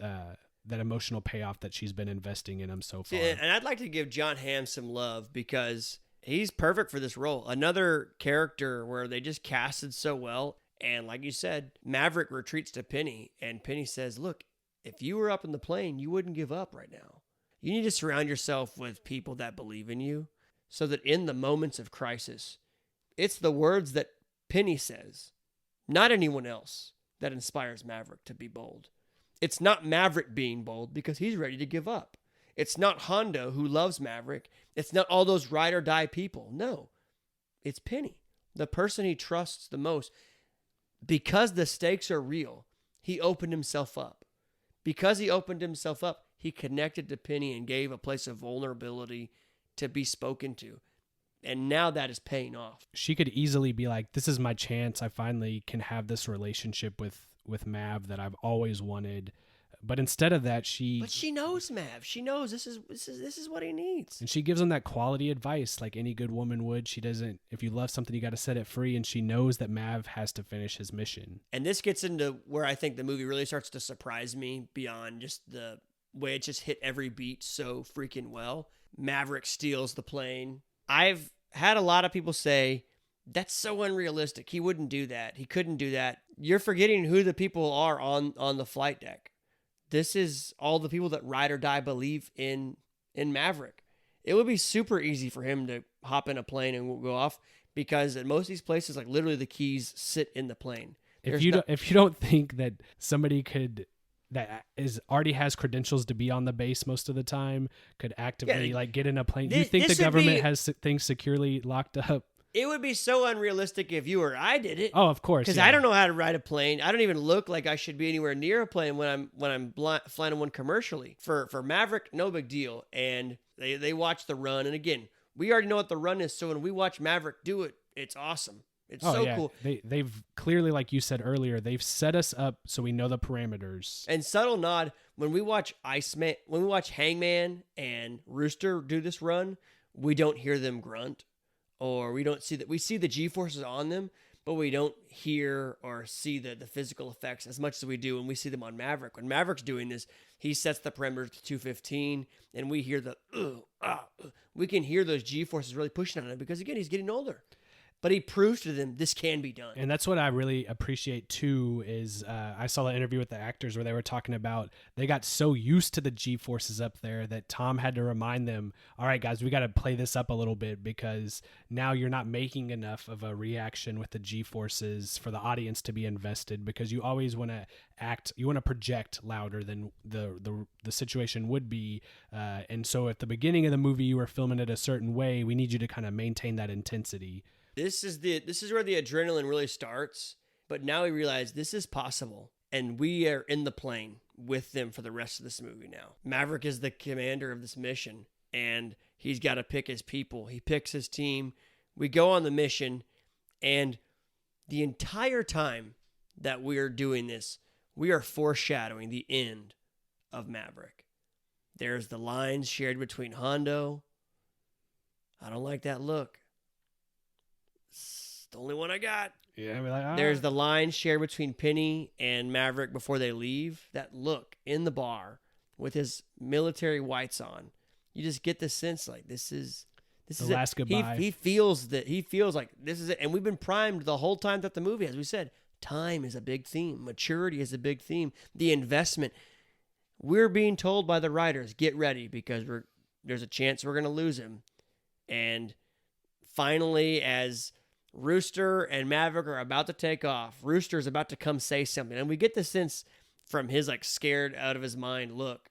emotional payoff that she's been investing in him so far. And I'd like to give John Hamm some love, because he's perfect for this role. Another character where they just casted so well. And like you said, Maverick retreats to Penny, and Penny says, look, if you were up in the plane, you wouldn't give up right now. You need to surround yourself with people that believe in you, so that in the moments of crisis, it's the words that Penny says, not anyone else, that inspires Maverick to be bold. It's not Maverick being bold because he's ready to give up. It's not Hondo who loves Maverick. It's not all those ride or die people. No, it's Penny, the person he trusts the most. Because the stakes are real, he opened himself up. Because he opened himself up, he connected to Penny and gave a place of vulnerability to be spoken to. And now that is paying off. She could easily be like, this is my chance. I finally can have this relationship with Mav that I've always wanted. But instead of that, But she knows Mav. She knows this is what he needs. And she gives him that quality advice like any good woman would. She doesn't, if you love something, you got to set it free. And she knows that Mav has to finish his mission. And this gets into where I think the movie really starts to surprise me beyond just the way it just hit every beat so freaking well. Maverick steals the plane. I've had a lot of people say, that's so unrealistic. He wouldn't do that. He couldn't do that. You're forgetting who the people are on the flight deck. This is all the people that ride or die believe in Maverick. It would be super easy for him to hop in a plane and go off, because at most of these places, like literally the keys sit in the plane. If you don't think that somebody already has credentials to be on the base most of the time, could actively get in a plane, you think the government has things securely locked up? It would be so unrealistic if you or I did it. Oh, of course. Because I don't know how to ride a plane. I don't even look like I should be anywhere near a plane when I'm flying one commercially. For Maverick, no big deal. And they watch the run. And again, we already know what the run is. So when we watch Maverick do it, it's awesome. It's cool. They've clearly, like you said earlier, they've set us up so we know the parameters. And subtle nod, when we watch Hangman and Rooster do this run, we don't hear them grunt. Or we don't see that. We see the G-forces on them, but we don't hear or see the physical effects as much as we do when we see them on Maverick. When Maverick's doing this, he sets the perimeter to 215, and we hear we can hear those G-forces really pushing on him, because again, he's getting older. But he proves to them this can be done. And that's what I really appreciate too, is I saw an interview with the actors where they were talking about they got so used to the G-forces up there that Tom had to remind them, all right, guys, we got to play this up a little bit, because now you're not making enough of a reaction with the G-forces for the audience to be invested, because you always want to you want to project louder than the situation would be. And so at the beginning of the movie, you were filming it a certain way. We need you to kind of maintain that intensity. This is where the adrenaline really starts, but now we realize this is possible, and we are in the plane with them for the rest of this movie now. Maverick is the commander of this mission, and he's got to pick his people. He picks his team. We go on the mission, and the entire time that we're doing this, we are foreshadowing the end of Maverick. There's the lines shared between Hondo. I don't like that look. It's the only one I got. Yeah, like, There's the line shared between Penny and Maverick before they leave. That look in the bar with his military whites on. You just get the sense like this is the last goodbye. He feels like this is it. And we've been primed the whole time that the movie, as we said, time is a big theme. Maturity is a big theme. The investment. We're being told by the writers, get ready, because there's a chance we're going to lose him. And finally, as Rooster and Maverick are about to take off, Rooster is about to come say something. And we get the sense from his like scared out of his mind look,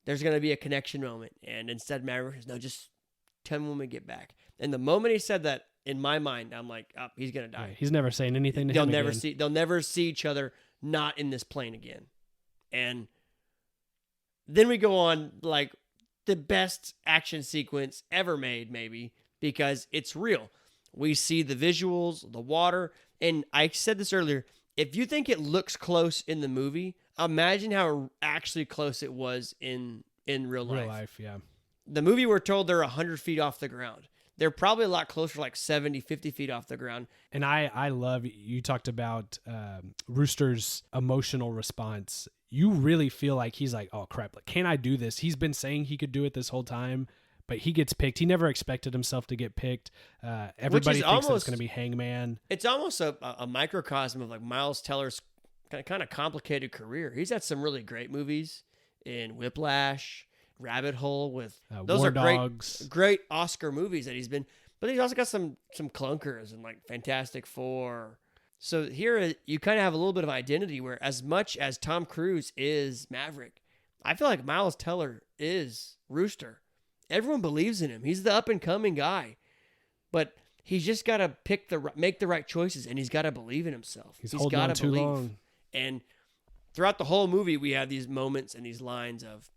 there's going to be a connection moment. And instead Maverick says, no, just tell me when we get back. And the moment he said that, in my mind, I'm like, oh, he's going to die. Right. He's never saying anything to him again. They'll never see each other not in this plane again. And then we go on like the best action sequence ever made, maybe, because it's real. We see the visuals, the water, and I said this earlier, if you think it looks close in the movie, imagine how actually close it was in real life. Real life, yeah. The movie, we're told they're 100 feet off the ground. They're probably a lot closer, like 70, 50 feet off the ground. And I love, you talked about Rooster's emotional response. You really feel like he's like, oh, crap, like, can I do this? He's been saying he could do it this whole time, but he gets picked. He never expected himself to get picked. Everybody thinks that it's going to be Hangman. It's almost a microcosm of like Miles Teller's kind of complicated career. He's had some really great movies in Whiplash, Rabbit Hole, with those War are Dogs. great Oscar movies that he's been, but he's also got some clunkers and like Fantastic Four. So here you kind of have a little bit of identity where, as much as Tom Cruise is Maverick, I feel like Miles Teller is Rooster. Everyone believes in him. He's the up and coming guy, but he's just got to make the right choices, and he's got to believe in himself. He's holding on too long. And throughout the whole movie, we have these moments and these lines of,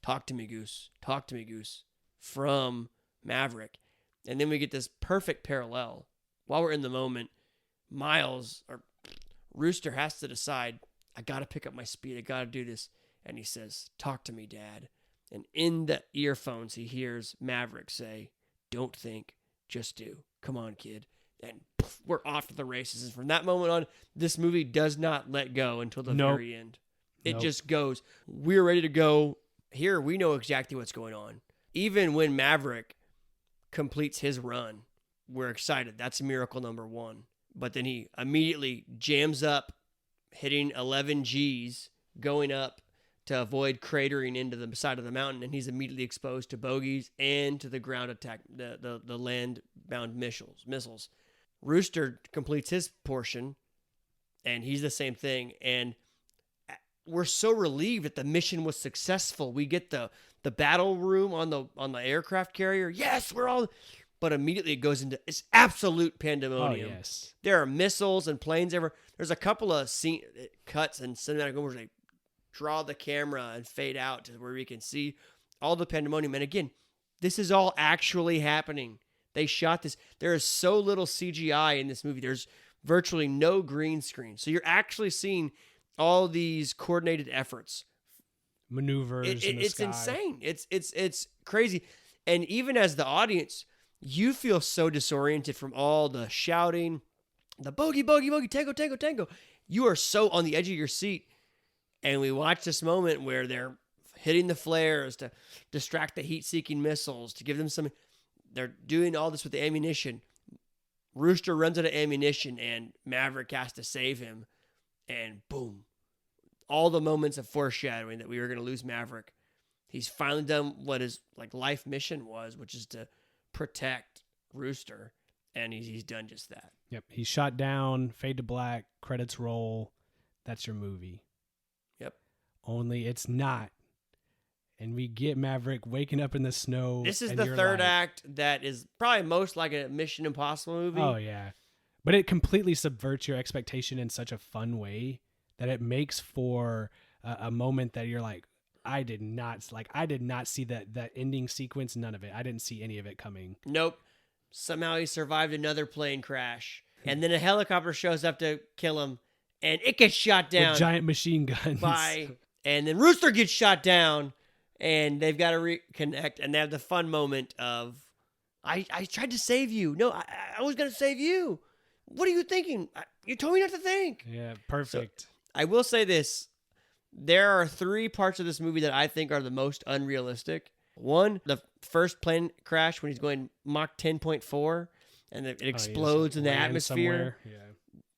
talk to me, Goose. Talk to me, Goose. From Maverick. And then we get this perfect parallel. While we're in the moment, Rooster has to decide, I got to pick up my speed. I got to do this. And he says, talk to me, Dad. And in the earphones, he hears Maverick say, don't think, just do. Come on, kid. And poof, we're off to the races. And from that moment on, this movie does not let go until the very end. It just goes. We're ready to go. Here, we know exactly what's going on. Even when Maverick completes his run, we're excited. That's miracle number one. But then he immediately jams up, hitting 11 Gs, going up to avoid cratering into the side of the mountain, and he's immediately exposed to bogeys and to the ground attack, the land-bound missiles. Rooster completes his portion, and he's the same thing, and we're so relieved that the mission was successful. We get the battle room on the aircraft carrier. Yes, we're all... But immediately it goes into it's absolute pandemonium. Oh, yes. There are missiles and planes everywhere. There's a couple of cuts and cinematic moments where they draw the camera and fade out to where we can see all the pandemonium. And again, this is all actually happening. They shot this. There is so little CGI in this movie. There's virtually no green screen. So you're actually seeing all these coordinated efforts. Maneuvers in the it's sky. Insane. It's crazy. And even as the audience, you feel so disoriented from all the shouting, the bogey, tango, tango, tango. You are so on the edge of your seat. And we watch this moment where they're hitting the flares to distract the heat-seeking missiles, to give them some... They're doing all this with the ammunition. Rooster runs out of ammunition, and Maverick has to save him. And boom. All the moments of foreshadowing that we were going to lose Maverick. He's finally done what his life mission was, which is to protect Rooster, and he's done just that. Yep, he's shot down, fade to black, credits roll. That's your movie. Yep. Only it's not. And we get Maverick waking up in the snow. This is the third act that is probably most like a Mission Impossible movie. Oh, yeah. But it completely subverts your expectation in such a fun way that it makes for a moment that you're like, I did not see that ending sequence. None of it. I didn't see any of it coming. Nope. Somehow he survived another plane crash, and then a helicopter shows up to kill him, and it gets shot down with giant machine guns. And then Rooster gets shot down, and they've got to reconnect, and they have the fun moment of, I tried to save you. No, I was going to save you. What are you thinking? You told me not to think. Yeah, perfect. So, I will say this. There are three parts of this movie that I think are the most unrealistic. One, the first plane crash when he's going Mach 10.4 and it explodes in the atmosphere. Yeah.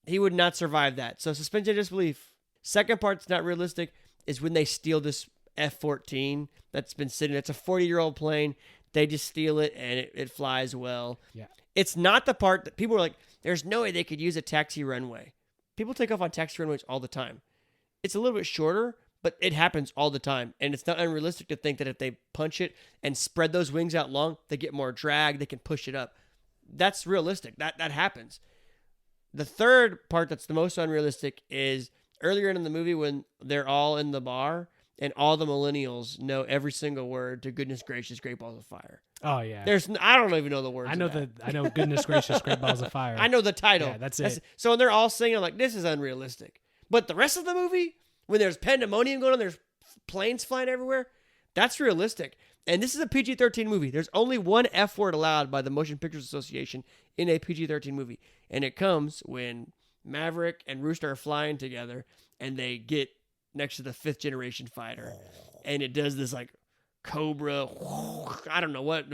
He would not survive that. So suspension of disbelief. Second part's not realistic is when they steal this F-14 that's been sitting. It's a 40-year-old plane. They just steal it, and it flies well. Yeah. It's not the part that people are like, there's no way they could use a taxi runway. People take off on taxi runways all the time. It's a little bit shorter, but it happens all the time. And it's not unrealistic to think that if they punch it and spread those wings out long, they get more drag, they can push it up. That's realistic. That happens. The third part that's the most unrealistic is earlier in the movie when they're all in the bar and all the millennials know every single word to Goodness Gracious Great Balls of Fire. Oh yeah. I don't even know the words. I know Goodness Gracious Great Balls of Fire. I know the title. Yeah, that's it. So when they're all singing, I'm like, this is unrealistic. But the rest of the movie, when there's pandemonium going on, there's planes flying everywhere, that's realistic. And this is a PG-13 movie. There's only one F word allowed by the Motion Pictures Association in a PG-13 movie. And it comes when Maverick and Rooster are flying together and they get next to the 5th generation fighter. And it does this like Cobra, I don't know what,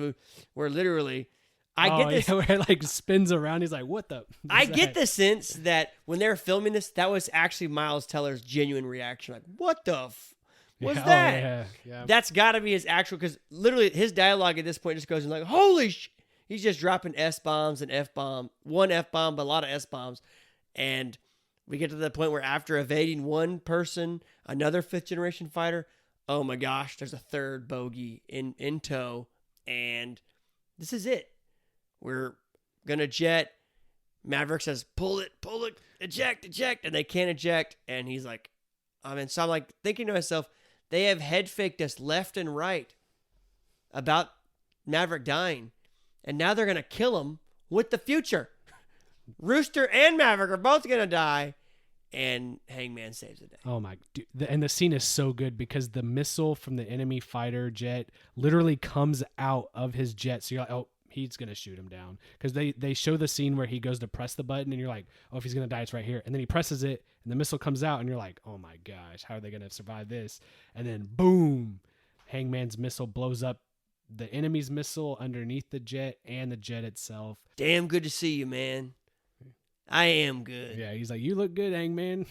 where literally I get this. Yeah, where it like spins around. He's like, what the? I get the sense that when they were filming this, that was actually Miles Teller's genuine reaction. Like, what the what's that? Yeah. That's got to be his actual, because literally his dialogue at this point just goes in like, holy sh! He's just dropping S-bombs and F-bomb. One F-bomb, but a lot of S-bombs. And we get to the point where after evading one person, another 5th generation fighter, oh my gosh, there's a third bogey in tow. And this is it. We're going to jet. Maverick says, pull it, eject. And they can't eject. And he's like, so I'm like thinking to myself, they have head faked us left and right about Maverick dying. And now they're going to kill him with the future. Rooster and Maverick are both going to die. And Hangman saves the day. Oh my, dude. And the scene is so good because the missile from the enemy fighter jet literally comes out of his jet. So you're like, oh, he's going to shoot him down. Because they show the scene where he goes to press the button and you're like, oh, if he's going to die, it's right here. And then he presses it and the missile comes out and you're like, oh my gosh, how are they going to survive this? And then boom, Hangman's missile blows up the enemy's missile underneath the jet and the jet itself. Damn good to see you, man. I am good. Yeah, he's like, you look good, Hangman.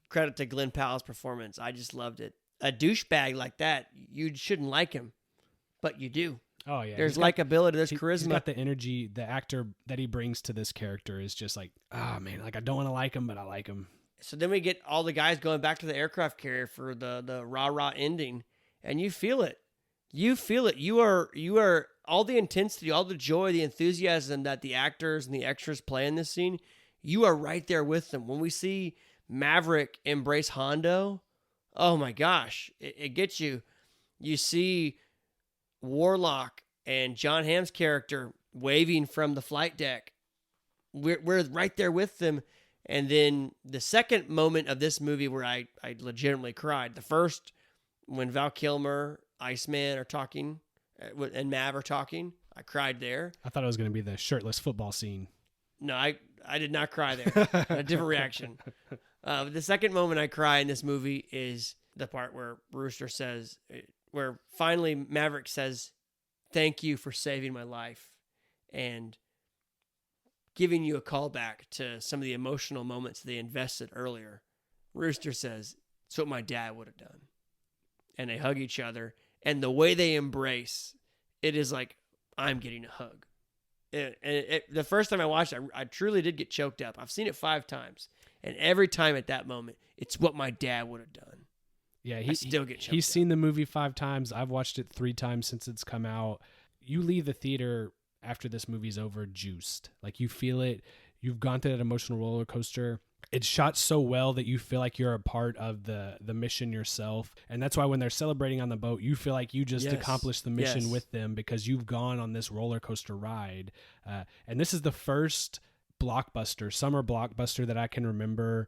Credit to Glenn Powell's performance. I just loved it. A douchebag like that, you shouldn't like him, but you do. Oh, yeah. There's likability, there's charisma. He's got the energy. The actor that he brings to this character is just like, oh, man, like I don't want to like him, but I like him. So then we get all the guys going back to the aircraft carrier for the rah-rah ending, and you feel it. You feel it. You are all the intensity, all the joy, the enthusiasm that the actors and the extras play in this scene. You are right there with them. When we see Maverick embrace Hondo, oh my gosh, it gets you. You see Warlock and John Hamm's character waving from the flight deck. We're right there with them. And then the second moment of this movie where I legitimately cried. The first, when Val Kilmer, Iceman are talking, and Mav are talking, I cried there. I thought it was going to be the shirtless football scene. No, I did not cry there. A different reaction. The second moment I cry in this movie is the part where Rooster says, where finally Maverick says, thank you for saving my life and giving you a call back to some of the emotional moments they invested earlier. Rooster says, it's what my dad would have done. And they hug each other. And the way they embrace, it is like, I'm getting a hug. The first time I watched it, I truly did get choked up. I've seen it 5 times. And every time at that moment, it's what my dad would have done. Yeah, I still get choked He's up. seen the movie 5 times. I've watched it 3 times since it's come out. You leave the theater after this movie's over juiced. Like you feel it. You've gone through that emotional roller coaster. It's shot so well that you feel like you're a part of the mission yourself. And that's why when they're celebrating on the boat, you feel like you just accomplished the mission with them because you've gone on this roller coaster ride. And this is the first summer blockbuster that I can remember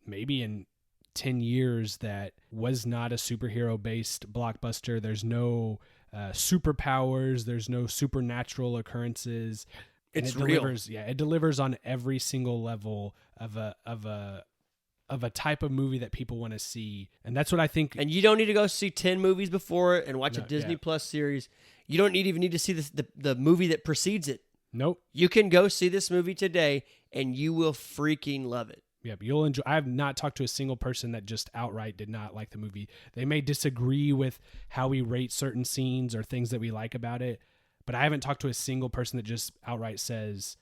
maybe in 10 years that was not a superhero-based blockbuster. There's no superpowers. There's no supernatural occurrences. It's real. Delivers, yeah, it delivers on every single level of a type of movie that people want to see, and that's what I think. And you don't need to go see 10 movies before it and watch a Disney Plus series. You don't even need to see the movie that precedes it. Nope. You can go see this movie today, and you will freaking love it. Yep, you'll enjoy. I have not talked to a single person that just outright did not like the movie. They may disagree with how we rate certain scenes or things that we like about it, but I haven't talked to a single person that just outright says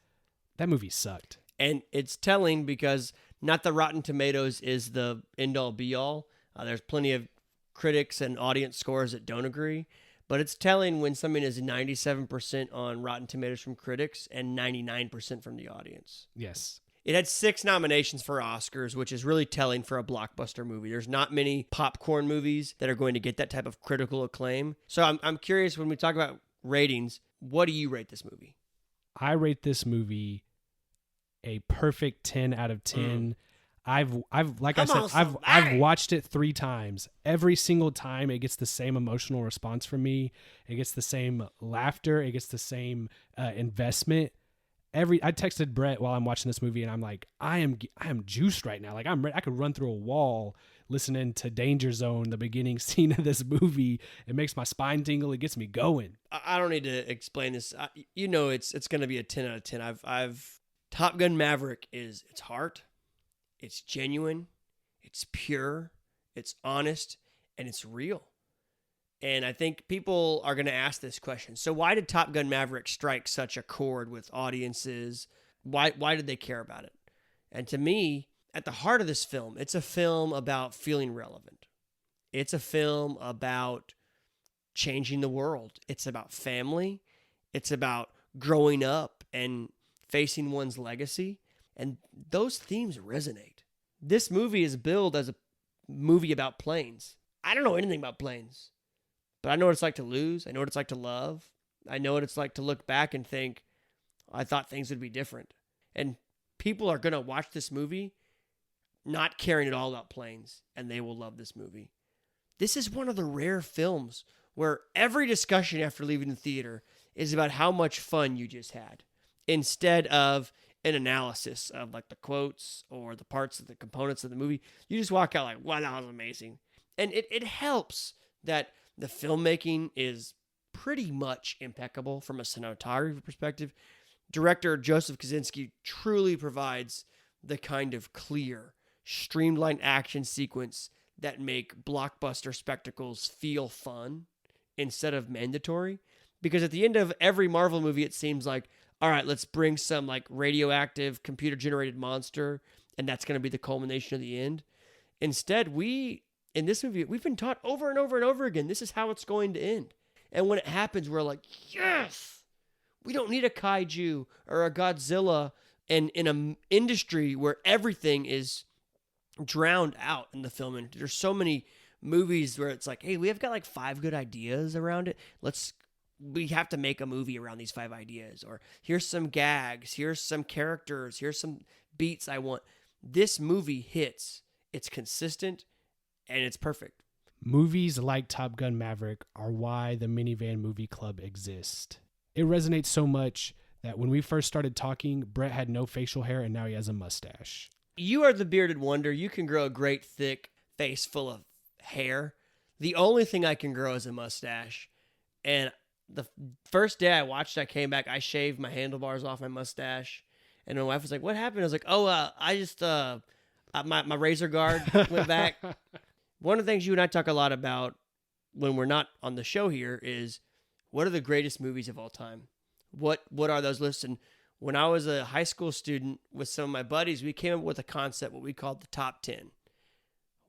that movie sucked. And it's telling because not that Rotten Tomatoes is the end-all be-all. There's plenty of critics and audience scores that don't agree. But it's telling when something is 97% on Rotten Tomatoes from critics and 99% from the audience. Yes. It had 6 nominations for Oscars, which is really telling for a blockbuster movie. There's not many popcorn movies that are going to get that type of critical acclaim. So I'm curious, when we talk about ratings, what do you rate this movie? I rate this movie a perfect 10 out of 10. I've like I said, I've watched it 3 times. Every single time it gets the same emotional response from me. It gets the same laughter. It gets the same investment. I texted Brett while I'm watching this movie, and I'm like, I am juiced right now. Like I could run through a wall listening to Danger Zone, the beginning scene of this movie. It makes my spine tingle. It gets me going. I don't need to explain this. It's going to be a 10 out of 10. I've Top Gun Maverick it's heart, it's genuine, it's pure, it's honest, and it's real. And I think people are going to ask this question. So why did Top Gun Maverick strike such a chord with audiences? Why did they care about it? And to me, at the heart of this film, it's a film about feeling relevant. It's a film about changing the world. It's about family. It's about growing up and facing one's legacy. And those themes resonate. This movie is billed as a movie about planes. I don't know anything about planes. But I know what it's like to lose. I know what it's like to love. I know what it's like to look back and think, I thought things would be different. And people are going to watch this movie not caring at all about planes, and they will love this movie. This is one of the rare films where every discussion after leaving the theater is about how much fun you just had, instead of an analysis of like the quotes or the parts of the components of the movie. You just walk out like, wow, that was amazing. And it helps that the filmmaking is pretty much impeccable from a cinematography perspective. Director Joseph Kosinski truly provides the kind of clear, streamlined action sequence that make blockbuster spectacles feel fun instead of mandatory. Because at the end of every Marvel movie, it seems like, all right, let's bring some like radioactive computer-generated monster, and that's going to be the culmination of the end. Instead, in this movie, we've been taught over and over and over again, this is how it's going to end. And when it happens, we're like, yes! We don't need a kaiju or a Godzilla in an industry where everything is drowned out in the film industry. There's so many movies where it's like, hey, we have got like 5 good ideas around it. We have to make a movie around these 5 ideas. Or here's some gags. Here's some characters. Here's some beats I want. This movie hits. It's consistent. And it's perfect. Movies like Top Gun Maverick are why the Minivan Movie Club exists. It resonates so much that when we first started talking, Brett had no facial hair and now he has a mustache. You are the bearded wonder. You can grow a great, thick face full of hair. The only thing I can grow is a mustache. And the first day I watched, I came back, I shaved my handlebars off my mustache. And my wife was like, what happened? I was like, I just, my razor guard went back. One of the things you and I talk a lot about when we're not on the show here is, what are the greatest movies of all time? What are those lists? And when I was a high school student with some of my buddies, we came up with a concept, what we called the top 10.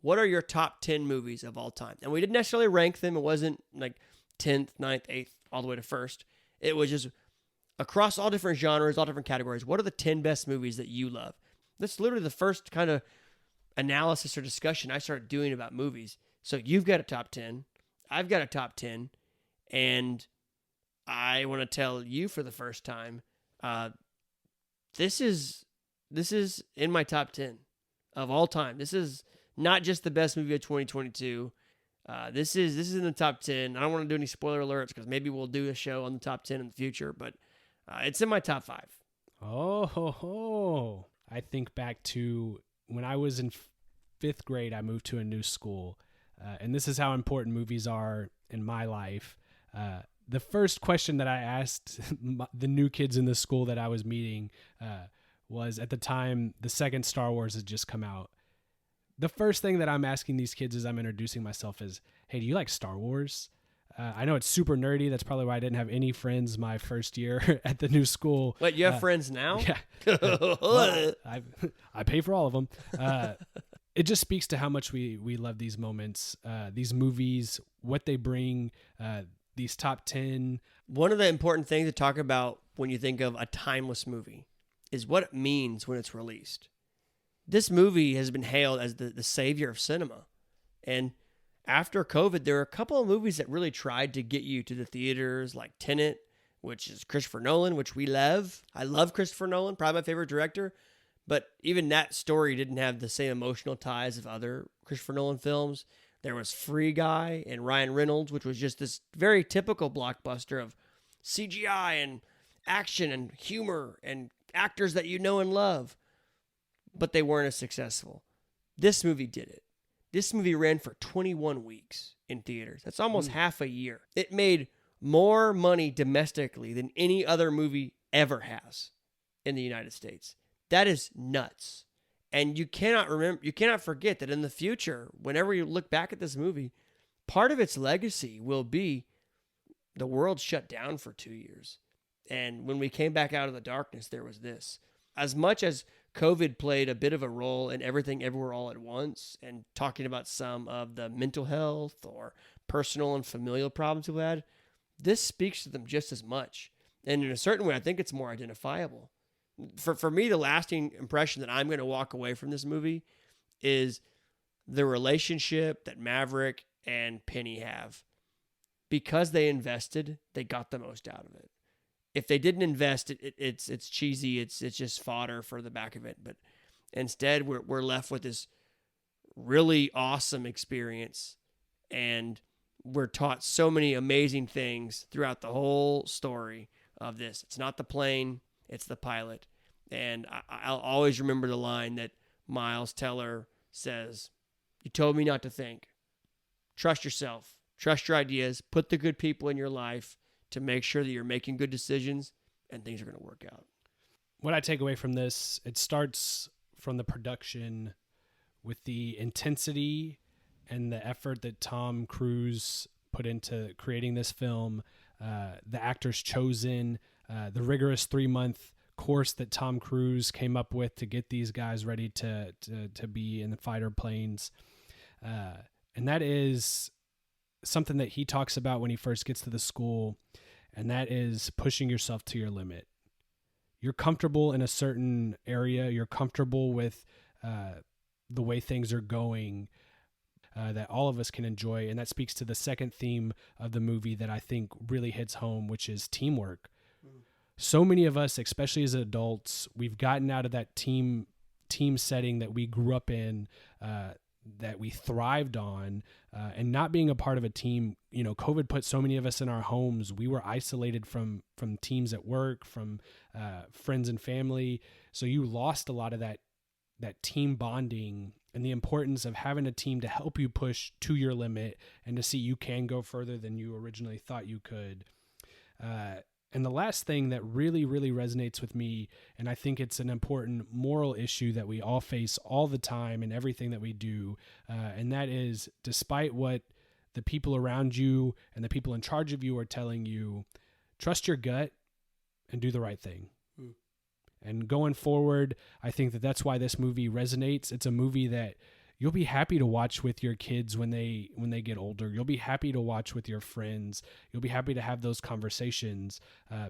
What are your top 10 movies of all time? And we didn't necessarily rank them. It wasn't like 10th, 9th, 8th, all the way to 1st. It was just across all different genres, all different categories. What are the 10 best movies that you love? That's literally the first kind of analysis or discussion I started doing about movies. So you've got a top 10. I've got a top 10. And I want to tell you for the first time, this is in my top 10 of all time. This is not just the best movie of 2022. This is in the top 10. I don't want to do any spoiler alerts because maybe we'll do a show on the top 10 in the future, but it's in my top 5. I think back to when I was in 5th grade, I moved to a new school. And this is how important movies are in my life. The first question that I asked the new kids in the school that I was meeting was at the time the second Star Wars had just come out. The first thing that I'm asking these kids as I'm introducing myself is, hey, do you like Star Wars? I know it's super nerdy. That's probably why I didn't have any friends my first year at the new school. Wait, you have friends now? Yeah. Well, I pay for all of them. It just speaks to how much we love these moments, these movies, what they bring, these top 10. One of the important things to talk about when you think of a timeless movie is what it means when it's released. This movie has been hailed as the savior of cinema. And after COVID, there are a couple of movies that really tried to get you to the theaters, like Tenet, which is Christopher Nolan, which we love. I love Christopher Nolan, probably my favorite director. But even that story didn't have the same emotional ties of other Christopher Nolan films. There was Free Guy and Ryan Reynolds, which was just this very typical blockbuster of CGI and action and humor and actors that you know and love. But they weren't as successful. This movie did it. This movie ran for 21 weeks in theaters. That's almost half a year. It made more money domestically than any other movie ever has in the United States. That is nuts. And you cannot forget that in the future, whenever you look back at this movie, part of its legacy will be the world shut down for 2 years. And when we came back out of the darkness, there was this. As much as COVID played a bit of a role in Everything Everywhere All at Once and talking about some of the mental health or personal and familial problems people had, this speaks to them just as much. And in a certain way, I think it's more identifiable. For me, the lasting impression that I'm going to walk away from this movie is the relationship that Maverick and Penny have. Because they invested, they got the most out of it. If they didn't invest, it's cheesy. It's just fodder for the back of it. But instead, we're left with this really awesome experience, and we're taught so many amazing things throughout the whole story of this. It's not the plane, it's the pilot. And I'll always remember the line that Miles Teller says, "You told me not to think. Trust yourself. Trust your ideas. Put the good people in your life to make sure that you're making good decisions and things are going to work out." What I take away from this, it starts from the production with the intensity and the effort that Tom Cruise put into creating this film, the actors chosen, the rigorous 3-month course that Tom Cruise came up with to get these guys ready to be in the fighter planes. And that is something that he talks about when he first gets to the school, and that is pushing yourself to your limit. You're comfortable in a certain area. You're comfortable with the way things are going, that all of us can enjoy. And that speaks to the second theme of the movie that I think really hits home, which is teamwork. So many of us, especially as adults, we've gotten out of that team setting that we grew up in, that we thrived on, and not being a part of a team. You know, COVID put so many of us in our homes. We were isolated from teams at work, from friends and family. So you lost a lot of that team bonding and the importance of having a team to help you push to your limit and to see you can go further than you originally thought you could. And the last thing that really, really resonates with me, and I think it's an important moral issue that we all face all the time in everything that we do, and that is, despite what the people around you and the people in charge of you are telling you, trust your gut and do the right thing. And going forward, I think that that's why this movie resonates. It's a movie that you'll be happy to watch with your kids when they get older. You'll be happy to watch with your friends. You'll be happy to have those conversations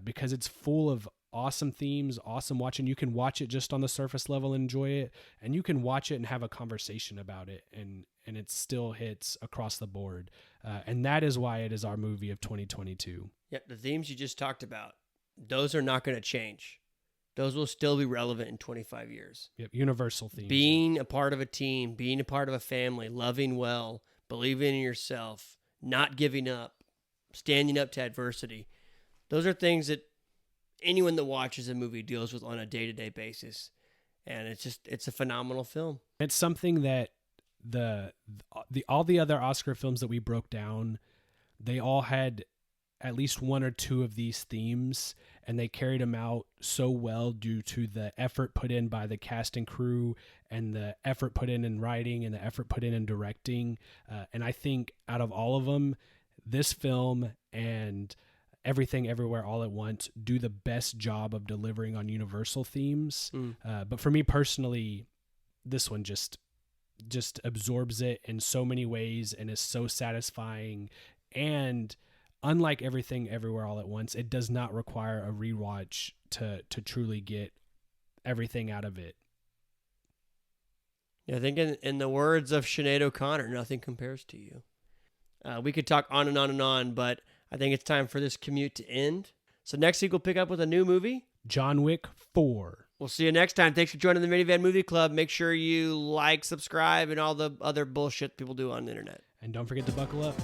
because it's full of awesome themes, awesome watching. You can watch it just on the surface level and enjoy it, and you can watch it and have a conversation about it, and it still hits across the board. And that is why it is our movie of 2022. Yeah, the themes you just talked about, those are not going to change. Those will still be relevant in 25 years. Yep, universal themes. Being a part of a team, being a part of a family, loving well, believing in yourself, not giving up, standing up to adversity. Those are things that anyone that watches a movie deals with on a day-to-day basis. And it's a phenomenal film. It's something that all the other Oscar films that we broke down, they all had at least one or two of these themes, and they carried them out so well due to the effort put in by the cast and crew, and the effort put in writing, and the effort put in directing. And I think out of all of them, this film and Everything Everywhere All at Once do the best job of delivering on universal themes. But for me personally, this one just absorbs it in so many ways and is so satisfying. And unlike Everything Everywhere All at Once, it does not require a rewatch to truly get everything out of it. Yeah, I think in the words of Sinead O'Connor, nothing compares to you. We could talk on and on and on, but I think it's time for this commute to end. So next week we'll pick up with a new movie. John Wick 4. We'll see you next time. Thanks for joining the Minivan Movie Club. Make sure you like, subscribe, and all the other bullshit people do on the internet. And don't forget to buckle up.